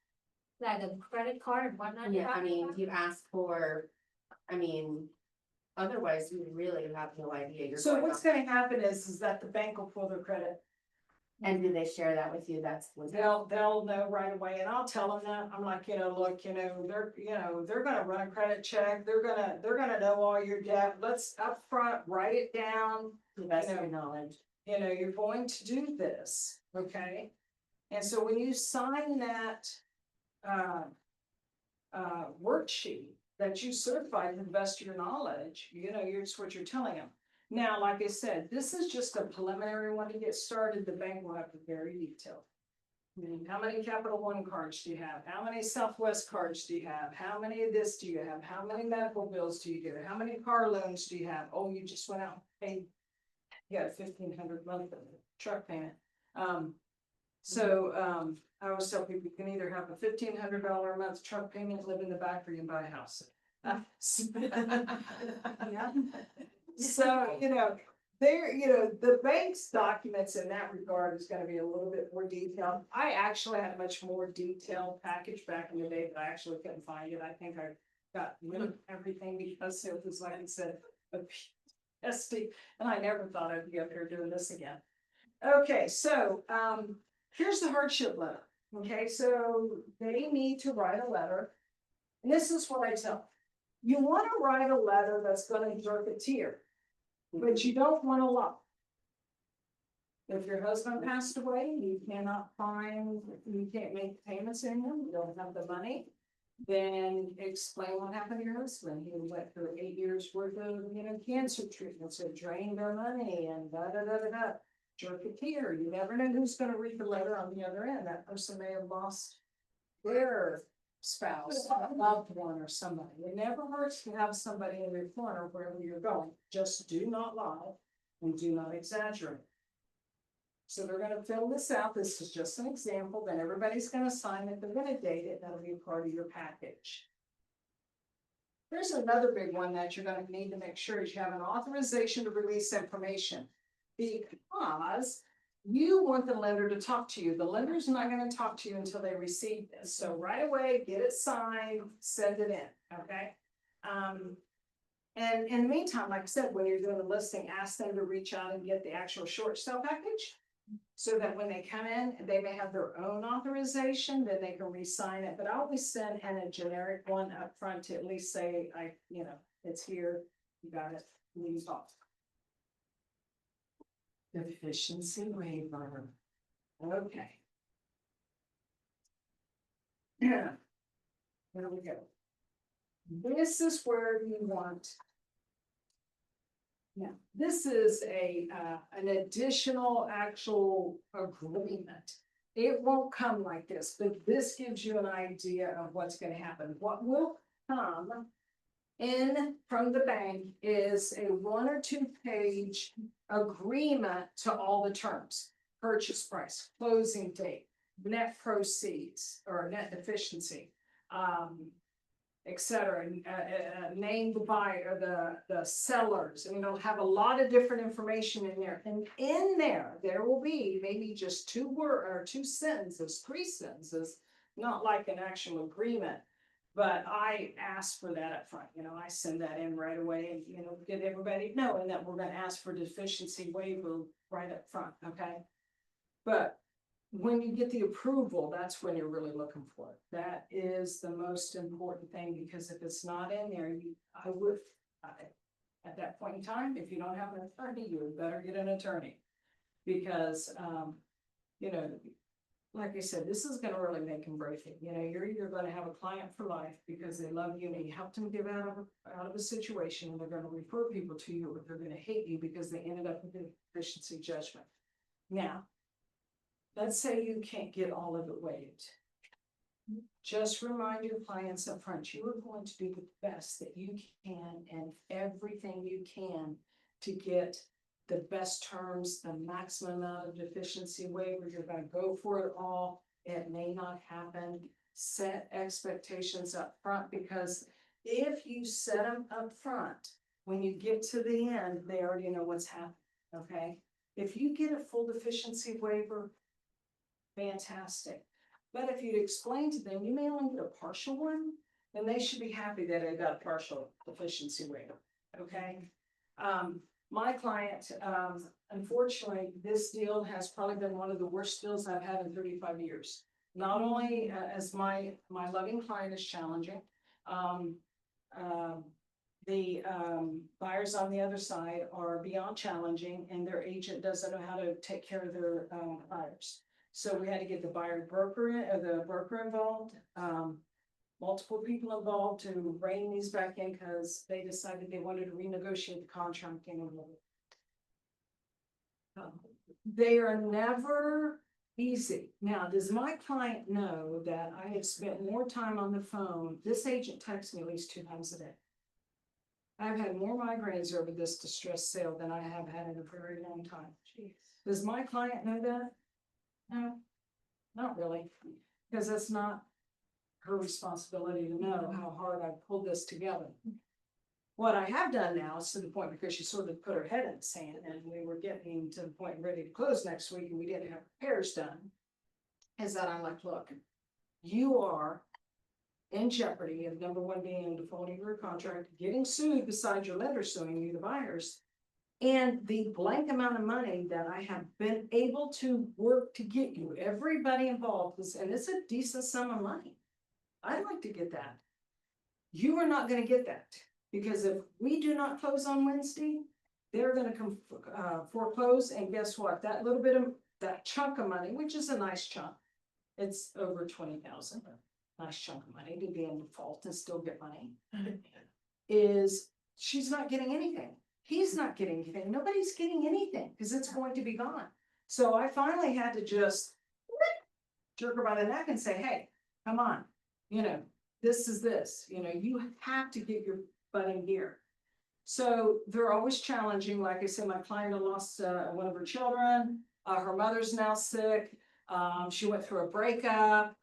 Like a credit card, whatnot. Yeah, I mean, do you ask for, I mean, otherwise you really have no idea. You're So going what's off- gonna happen is that the bank will pull their credit. And do they share that with you? That's what. They'll know right away, and I'll tell them that. I'm like, you know, look, you know, they're gonna run a credit check. They're gonna know all your debt. Let's upfront write it down. To the best of you know, your knowledge. You know, you're going to do this, okay? And so when you sign that worksheet that you certified to the best of your knowledge, you know, it's what you're telling them. Now, like I said, this is just a preliminary one to get started. The bank will have to be very detailed. I mean, how many Capital One cards do you have? How many Southwest cards do you have? How many of this do you have? How many medical bills do you get? How many car loans do you have? Oh, you just went out and paid. You got a $1,500 month truck payment. I always tell people you can either have a $1,500 a month truck payment, live in the back, or you can buy a house. Yeah. So, you know, the bank's documents in that regard is gonna be a little bit more detailed. I actually had a much more detailed package back in the day, but I actually couldn't find it. I think I got rid of everything because it was, like I said, a PSD, and I never thought I'd be up here doing this again. Okay, so, here's the hardship letter. Okay, so they need to write a letter. And this is what I tell them. You want to write a letter that's going to jerk a tear, but you don't want to lie. If your husband passed away, you cannot find, you can't make payments anymore, you don't have the money. Then explain what happened to your husband. He went through 8 years worth of, cancer treatments, it drained their money and da da da da da. Jerk a tear. You never know who's gonna read the letter on the other end. That person may have lost their spouse, a loved one or somebody. It never hurts to have somebody in your corner wherever you're going. Just do not lie and do not exaggerate. So they're gonna fill this out. This is just an example. Then everybody's gonna sign it. They're gonna date it. That'll be part of your package. There's another big one that you're gonna need to make sure is you have an authorization to release information. Because you want the lender to talk to you. The lender's not gonna talk to you until they receive this. So right away, get it signed, send it in, okay? And in the meantime, like I said, when you're doing the listing, ask them to reach out and get the actual short sale package. So that when they come in, they may have their own authorization, then they can re-sign it, but I always send in a generic one up front to at least say, it's here, you got it, leave off. Deficiency waiver. Okay. Here we go. This is where you want. Now, this is an additional actual agreement. It won't come like this, but this gives you an idea of what's gonna happen. What will come in from the bank is a 1 or 2 page agreement to all the terms. Purchase price, closing date, net proceeds or net deficiency, etc. Name the buyer, the sellers, and it'll have a lot of different information in there. And in there will be maybe just 2 words or 2 sentences, 3 sentences, not like an actual agreement. But I ask for that up front, I send that in right away and, get everybody knowing that we're gonna ask for deficiency waiver right up front, okay? But when you get the approval, that's when you're really looking for it. That is the most important thing, because if it's not in there, at that point in time, if you don't have an attorney, you better get an attorney. Because, like I said, this is gonna really make and break it. You're either gonna have a client for life because they love you and you helped them get out of a situation, and they're gonna refer people to you, or they're gonna hate you because they ended up with a deficiency judgment. Now, let's say you can't get all of it waived. Just remind your clients up front, you are going to do the best that you can and everything you can to get the best terms, the maximum amount of deficiency waiver. You're gonna go for it all. It may not happen. Set expectations up front, because if you set them up front, when you get to the end, they already know what's happening, okay? If you get a full deficiency waiver, fantastic. But if you'd explain to them, you may only get a partial one, then they should be happy that I got a partial deficiency waiver, okay? My client, unfortunately, this deal has probably been one of the worst deals I've had in 35 years. Not only as my loving client is challenging, the buyers on the other side are beyond challenging, and their agent doesn't know how to take care of their buyers. So we had to get the broker involved, multiple people involved to rein these back in, because they decided they wanted to renegotiate the contract anymore. They are never easy. Now, does my client know that I have spent more time on the phone? This agent texts me at least 2 times a day. I've had more migraines over this distressed sale than I have had in a very long time. Jeez. Does my client know that? No, not really, because it's not her responsibility to know how hard I pulled this together. What I have done now is to the point, because she sort of put her head in the sand, and we were getting to the point ready to close next week, and we didn't have repairs done, is that I'm like, look, you are in jeopardy of, number one, being in defaulting your contract, getting sued besides your lender suing you, the buyers, and the blank amount of money that I have been able to work to get you. Everybody involved is, and it's a decent sum of money. I'd like to get that. You are not going to get that, because if we do not close on Wednesday, they're gonna come, foreclose, and guess what? That little bit of, that chunk of money, which is a nice chunk, it's over 20,000, nice chunk of money to be in default and still get money, is she's not getting anything. He's not getting anything. Nobody's getting anything because it's going to be gone. So I finally had to just jerk her by the neck and say, hey, come on, this is this, you have to get your butt in gear. So they're always challenging. Like I said, my client lost one of her children. Her mother's now sick. She went through a breakup.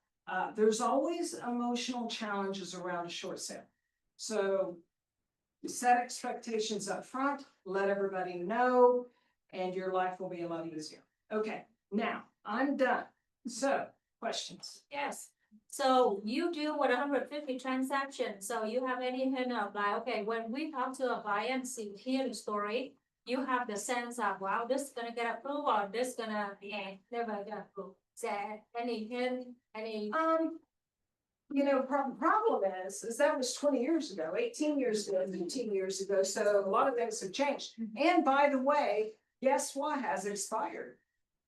There's always emotional challenges around a short sale. So you set expectations up front, let everybody know, and your life will be a lot easier. Okay, now I'm done. So, questions? Yes, so you do 150 transactions, so you have any hint of like, okay, when we talk to a buyer and see, hear the story, you have the sense of, wow, this is gonna get approved, or this gonna be never get approved. Is there any hint, any? Problem is that was 20 years ago, 18 years ago, 15 years ago, so a lot of things have changed. And by the way, guess what has expired?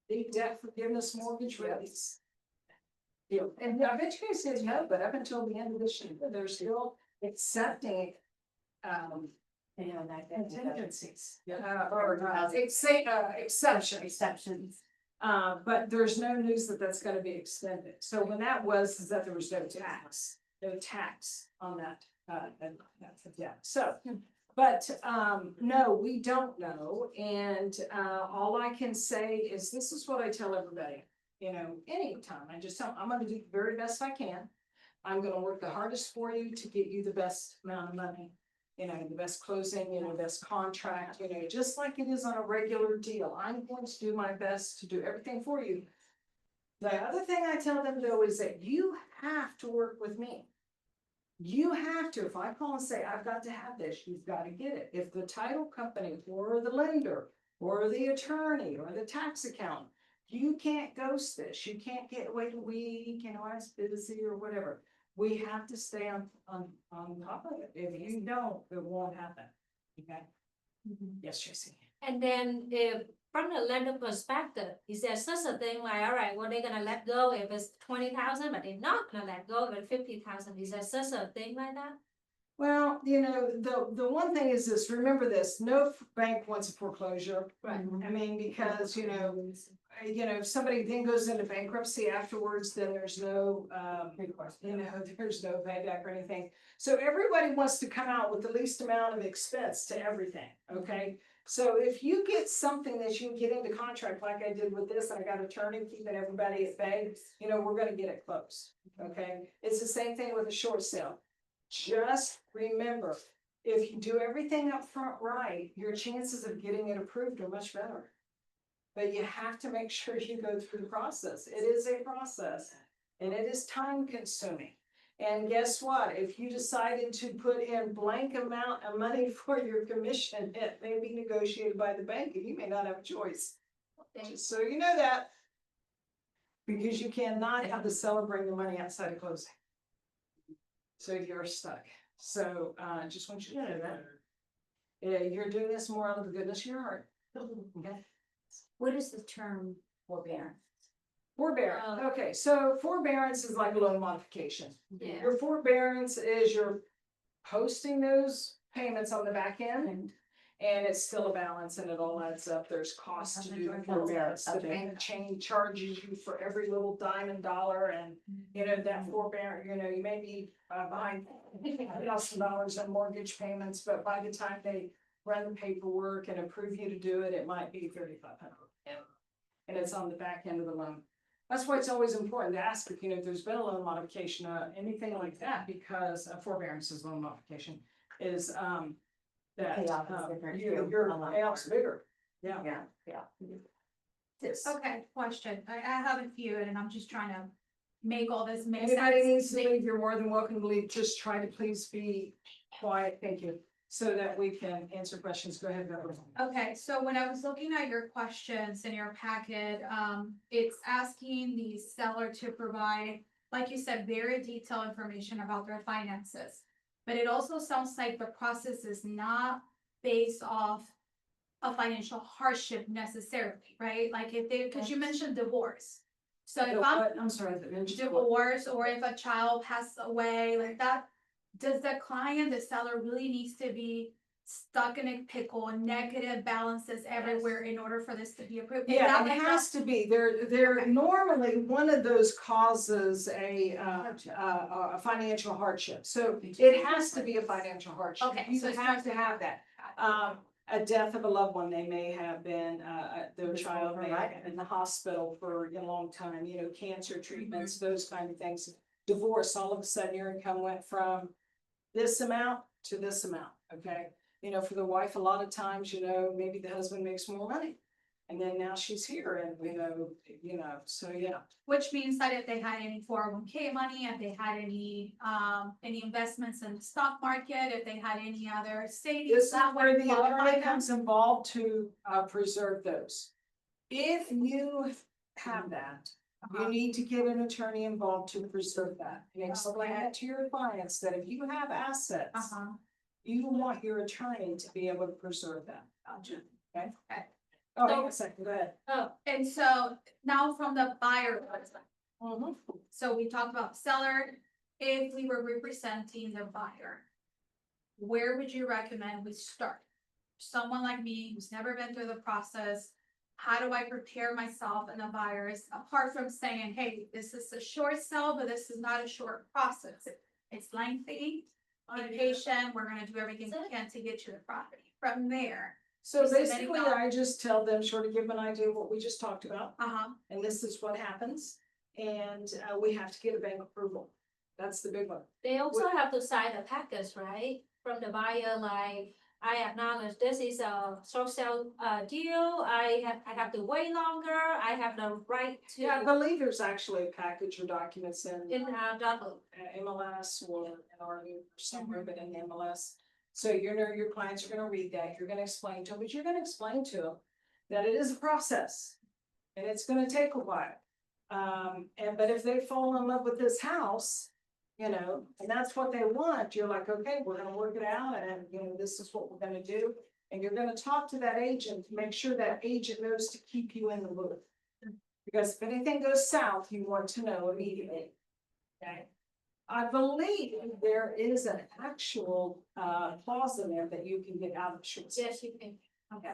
The debt forgiveness mortgage rates. And I bet you guys didn't know, but up until the end of this year, they're still accepting contingencies. Exceptions. But there's no news that that's gonna be extended. So when that was, is that there was no tax on that, yeah, so. But, no, we don't know, and, all I can say is, this is what I tell everybody, anytime, I just tell, I'm gonna do the very best I can. I'm gonna work the hardest for you to get you the best amount of money, the best closing, best contract, just like it is on a regular deal. I'm going to do my best to do everything for you. The other thing I tell them though is that you have to work with me. You have to, if I call and say, I've got to have this, you've got to get it. If the title company or the lender or the attorney or the tax account, you can't ghost this. You can't wait a week, I was busy or whatever. We have to stay on top of it. If you don't, it won't happen. Okay? Yes, Tracy. And then if from the lender perspective, is there such a thing like, all right, well, they're gonna let go if it's 20,000, but they're not gonna let go if it's 50,000? Is there such a thing like that? Well, the one thing is this, remember this, no bank wants a foreclosure. Right. I mean, because, if somebody then goes into bankruptcy afterwards, then there's no, there's no payback or anything. So everybody wants to come out with the least amount of expense to everything, okay? So if you get something that you can get into contract like I did with this, and I got an attorney keeping everybody at bay, we're gonna get it closed, okay? It's the same thing with a short sale. Just remember, if you do everything up front right, your chances of getting it approved are much better. But you have to make sure you go through the process. It is a process, and it is time consuming. And guess what? If you decided to put in blank amount of money for your commission, it may be negotiated by the bank, and you may not have a choice. Just so you know that. Because you cannot have the seller bring the money outside of closing. So you're stuck. So I just want you to know that. You're doing this more out of the goodness of your heart. Okay. What is the term forbearance? Forbearance. Okay, so forbearance is like a loan modification. Yeah. Your forbearance is you're posting those payments on the back end, and it's still a balance, and it all adds up. There's costs to do the forbearance. The bank charges you for every little dime and dollar, and that forbearance. You may be behind $1,000 in mortgage payments, but by the time they run the paperwork and approve you to do it, it might be $3,500, and it's on the back end of the loan. That's why it's always important to ask if there's been a loan modification, anything like that, because forbearance is loan modification is that Payoff is different your too. payoff's bigger. Yeah. Yes. Okay, question. I have a few and I'm just trying to make all this make Anybody sense. needs to leave, you're more than welcome to leave. Just try to please be quiet. Thank you. So that we can answer questions. Go ahead, Beverly. Okay, so when I was looking at your questions in your packet, it's asking the seller to provide, like you said, very detailed information about their finances. But it also sounds like the process is not based off a financial hardship necessarily, right? Like if they, cause you mentioned divorce. So if I'm I'm sorry, the divorce, or if a child passed away like that, does the client, the seller really needs to be stuck in a pickle, negative balances everywhere in order for this to be approved? Is Yeah, that it like has to be. They're Okay. normally, one of those causes a financial hardship. So it has to be a financial hardship. Okay, You so it's have to have that. A death of a loved one, they may have been, their child may have been in the hospital for a long time, you know, cancer treatments, those kind of things. Divorce, all of a sudden your income went from this amount to this amount, okay? You know, for the wife, a lot of times, you know, maybe the husband makes more money. And then now she's here and, you know, so yeah. Which means that if they had any 401k money, if they had any investments in the stock market, if they had any other savings. This is that where would the qualify attorney them. comes involved to preserve those. If you have that, you need to get an attorney involved to preserve that. And explain Okay. that to your clients, that if you have assets, Uh-huh. you want your attorney to be able to preserve that. Gotcha. Okay? Okay. Oh, So- hang on a second, go ahead. Oh, And so now from the buyer perspective, Mhm. so we talked about seller, if we were representing the buyer, where would you recommend we start? Someone like me who's never been through the process, how do I prepare myself and the buyers, apart from saying, hey, this is a short sell, but this is not a short process. It's lengthy, be patient, we're gonna do everything we can to get you the property. From there, So Just submitting basically, all- I just tell them, sort of give them an idea of what we just talked about, uh-huh, and this is what happens. And we have to get a bank approval. That's the big one. they also have to sign a package, right? From the buyer, like, I acknowledge this is a short sale, deal, I have to wait longer, I have the right to. Yeah, I believe there's actually a package of documents in In, document. MLS or in RU or somewhere, but in MLS. So your clients are gonna read that, you're gonna explain to them, but you're gonna explain to them that it is a process. And it's gonna take a while. But if they fall in love with this house, you know, and that's what they want, you're like, okay, we're gonna work it out and, you know, this is what we're gonna do. And you're gonna talk to that agent to make sure that agent knows to keep you in the loop. Because if anything goes south, you want to know immediately. Okay? I believe there is an actual clause in there that you can get out of short sale. Yes, you can. Okay.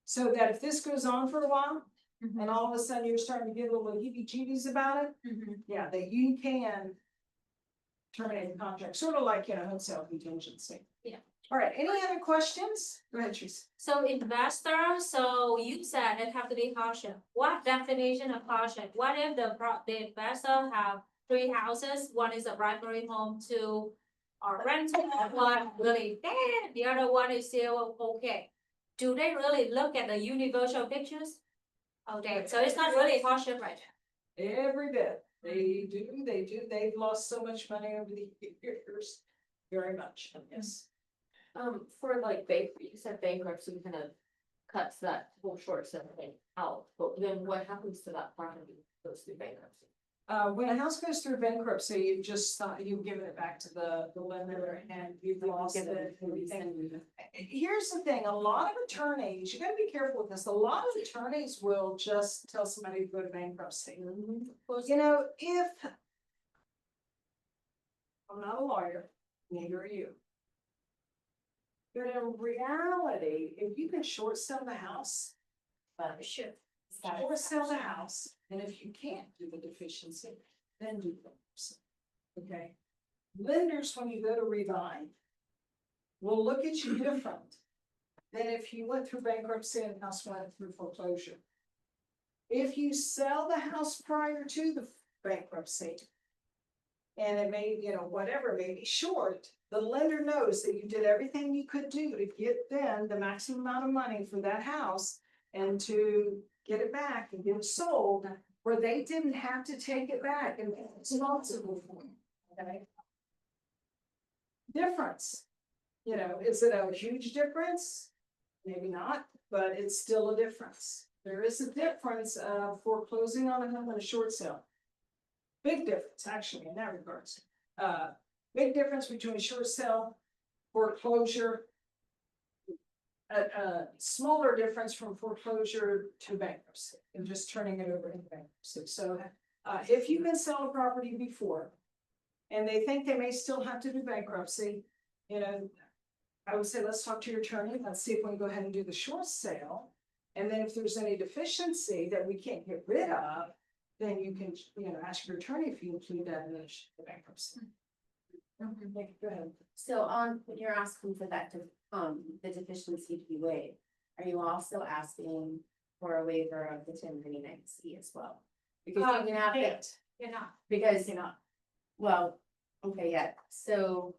So that if this goes on for a while, Mhm. and all of a sudden you're starting to get a little heebie-jeebies about it, mhm. yeah, that you can terminate the contract, sort of like, you know, home sale contingency. Yeah. All right, any other questions? Go ahead, Teresa. So investor, so you said it have to be caution. What definition of caution? What if the investor have 3 houses, one is a primary home, 2 are rental, and one really bad, the other one is still okay. Do they really look at the universal pictures? Okay, so it's not really caution, right? Every bit, they do, they've lost so much money over the years, very much, yes. For like you said bankruptcy kind of cuts that whole short sale thing out, but then what happens to that property that goes through bankruptcy? When a house goes through bankruptcy, you've given it back to the lender and you've lost it. Here's the thing, a lot of attorneys, you gotta be careful with this, a lot of attorneys will just tell somebody to go to bankruptcy. You know, if. I'm not a lawyer, neither are you. But in reality, if you can short sell the house, Sure. short sell the house, and if you can't do the deficiency, then do bankruptcy. Okay? Lenders, when you go to rebuy, will look at you different than if you went through bankruptcy and the house went through foreclosure. If you sell the house prior to the bankruptcy, and it may, you know, whatever, may be short, the lender knows that you did everything you could do to get them the maximum amount of money for that house and to get it back and get it sold, where they didn't have to take it back and be responsible for it, okay? Difference, you know, is it a huge difference? Maybe not, but it's still a difference. There is a difference foreclosing on a home and a short sale. Big difference, actually, in that regards. Big difference between a short sale, foreclosure. a smaller difference from foreclosure to bankruptcy and just turning it over into bankruptcy. So, if you can sell a property before and they think they may still have to do bankruptcy, you know, I would say, let's talk to your attorney. Let's see if we can go ahead and do the short sale. And then if there's any deficiency that we can't get rid of, then you can, you know, ask your attorney if you include that in the bankruptcy. Go ahead. So on, when you're asking for that, the deficiency to be waived, are you also asking for a waiver of the 1099C as well? Because you can have it, You're not. because, You're not. well, okay, yeah, so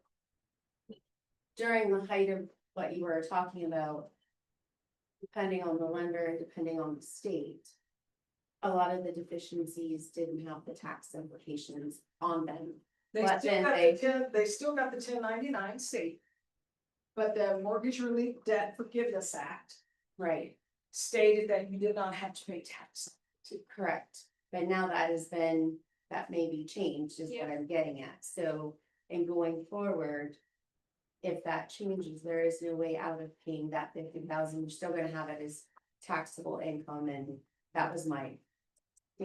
during the height of what you were talking about, depending on the lender and depending on the state, a lot of the deficiencies didn't have the tax implications on them. They But still then got they- the 10, they still got the 1099C. But the Mortgage Relief Debt Forgiveness Act Right, stated that you did not have to pay tax. correct, but now that may be changed is what I'm getting at, so, and going forward. If that changes, there is no way out of paying that 50,000, you're still gonna have it as taxable income, and that was my.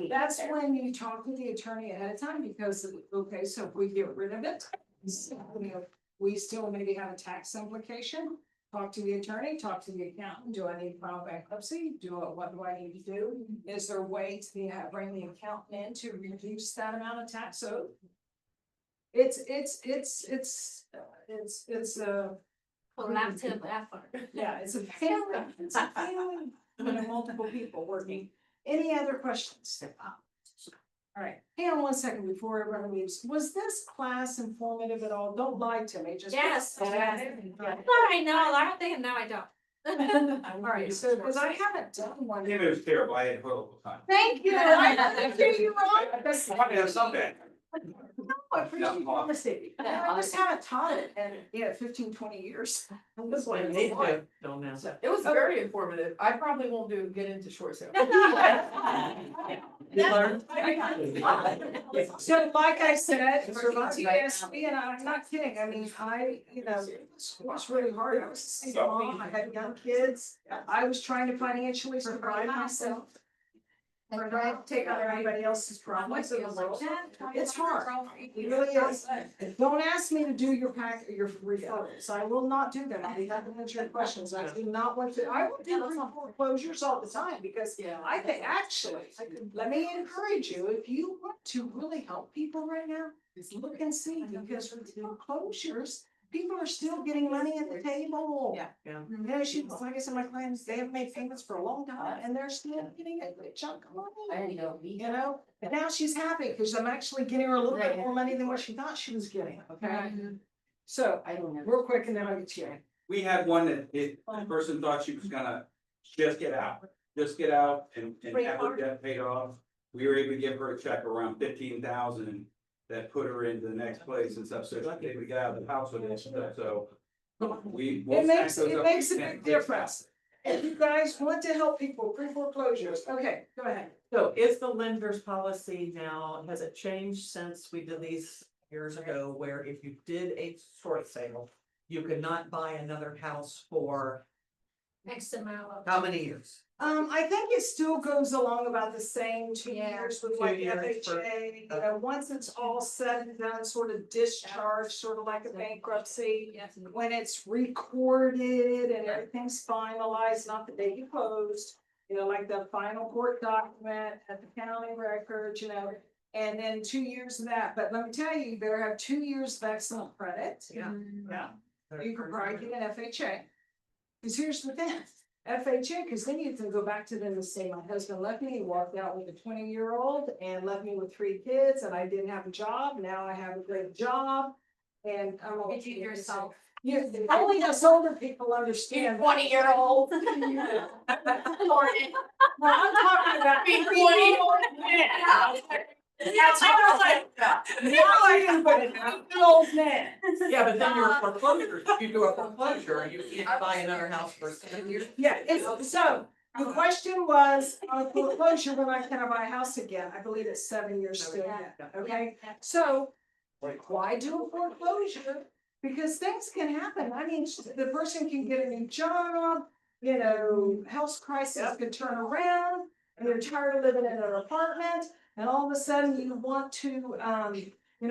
That's when you talk to the attorney ahead of time, because, okay, so if we get rid of it, you know, we still maybe have a tax implication. Talk to the attorney, talk to the accountant. Do I need to file bankruptcy? What do I need to do? Is there a way to bring the accountant in to reduce that amount of tax owed? It's Collective effort. yeah, it's a family, you know, multiple people working. Any other questions? All right, hang on one second before everyone leaves. Was this class informative at all? Don't lie to me, just. Yes. All I know, I don't think, no, I don't. right, so, because I haven't done one. It was terrible, I had horrible time. Thank you. I hear you wrong. I want to have something. No, I appreciate your honesty. I just haven't taught it in 15, 20 years. This one, they don't know. It was very informative. I probably won't get into short sale. You learned? So like I said, for TSB, and I'm not kidding, I mean, you know, it's really hard. I was a single mom, I had young kids. I was trying to financially survive myself. And trying to take on everybody else's problems in the world. It's hard. It really is. Don't ask me to do your referrals. I will not do them. I'll be happy to answer your questions. I do not want to, I will do foreclosures all the time because I think actually, let me encourage you, if you want to really help people right now, look and see, because with foreclosures, people are still getting money at the table. Yeah. Yeah. You know, like I said, my clients, they have made payments for a long time and they're still getting a good chunk of I money. didn't know. You know, and now she's happy because I'm actually getting her a little bit more money than what she thought she was getting, okay? So, I don't know. real quick and then I'll get to you. We had one that the person thought she was gonna just get out and have her debt paid off. We were able to give her a check around 15,000 that put her into the next place and stuff, so she was able to get out of the house with it, so. We. It makes a big difference. If you guys want to help people, pre-foreclosures, okay, go ahead. So is the lender's policy now, has it changed since we did these years ago, where if you did a short sale, you could not buy another house for X amount of. how many years? I think it still goes along about the same 2 years with 2 like years for- FHA, you know, once it's all said and done, sort of discharged, sort of like a bankruptcy. When it's recorded and everything's finalized, not the day you closed, you know, like the final court document at the county record, you know. And then 2 years of that, but let me tell you, you better have 2 years of excellent credit. Yeah. Yeah. You could probably get an FHA. Cause here's the thing, FHA, cause then you can go back to them and say, my husband left me, he walked out with a 20-year-old and left me with 3 kids and I didn't have a job, now I have a great job. And I'm all. Did you yourself? Yeah, only us older people understand. 20-year-old. Well, I'm talking about. That's what I was like. Now I am, but an old man. Yeah, but then you're a foreclosure, if you do a foreclosure, you can't buy another house for 7 years. Yeah, so the question was, on foreclosure, when can I buy a house again? I believe it's 7 years still, okay? So why do a foreclosure Because things can happen. I mean, the person can get a new job, you know, health crisis could turn around. And you're tired of living in an apartment and all of a sudden you want to,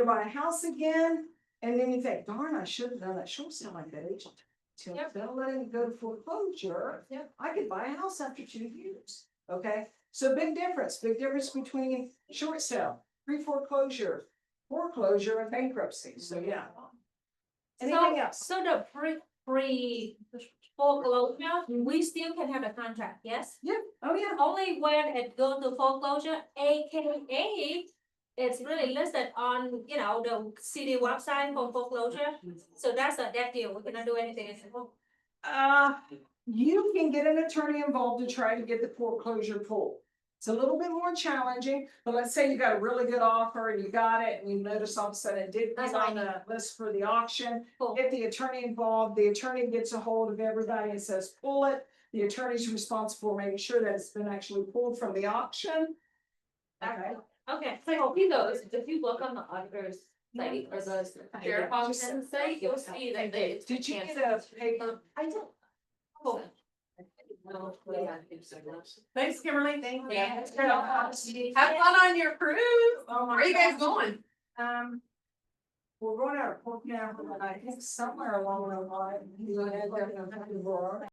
buy a house again. And then you think, darn, I should have done that short sale like that agent. So instead of letting it go to foreclosure, I could buy a house after 2 years. Okay, so big difference between short sale, pre-foreclosure, foreclosure and bankruptcy. So yeah. Anything else? So the foreclosure, we still can have a contract, yes? Yeah, oh yeah. Only when it go to foreclosure, AKA, it's really listed on, the city website for foreclosure. So that's a dead deal, we cannot do anything. You can get an attorney involved to try to get the foreclosure pulled. It's a little bit more challenging, but let's say you got a really good offer and you got it and you notice all of a sudden it did That's get on what I the list for the auction. Cool. Get the attorney involved, the attorney gets a hold of everybody and says, pull it. The attorney's responsible for making sure that it's been actually pulled from the auction. Okay. Okay, So if you look on the auditor's site or the sheriff office site, you'll see that they. Did you get a paper? I don't. Cool. Thanks, Kimberly. Thank you. Yeah. Have fun on your cruise. Oh my Where are you guys gosh. going? We're going out of Pork now, but I think somewhere along the line, you end up in Roar.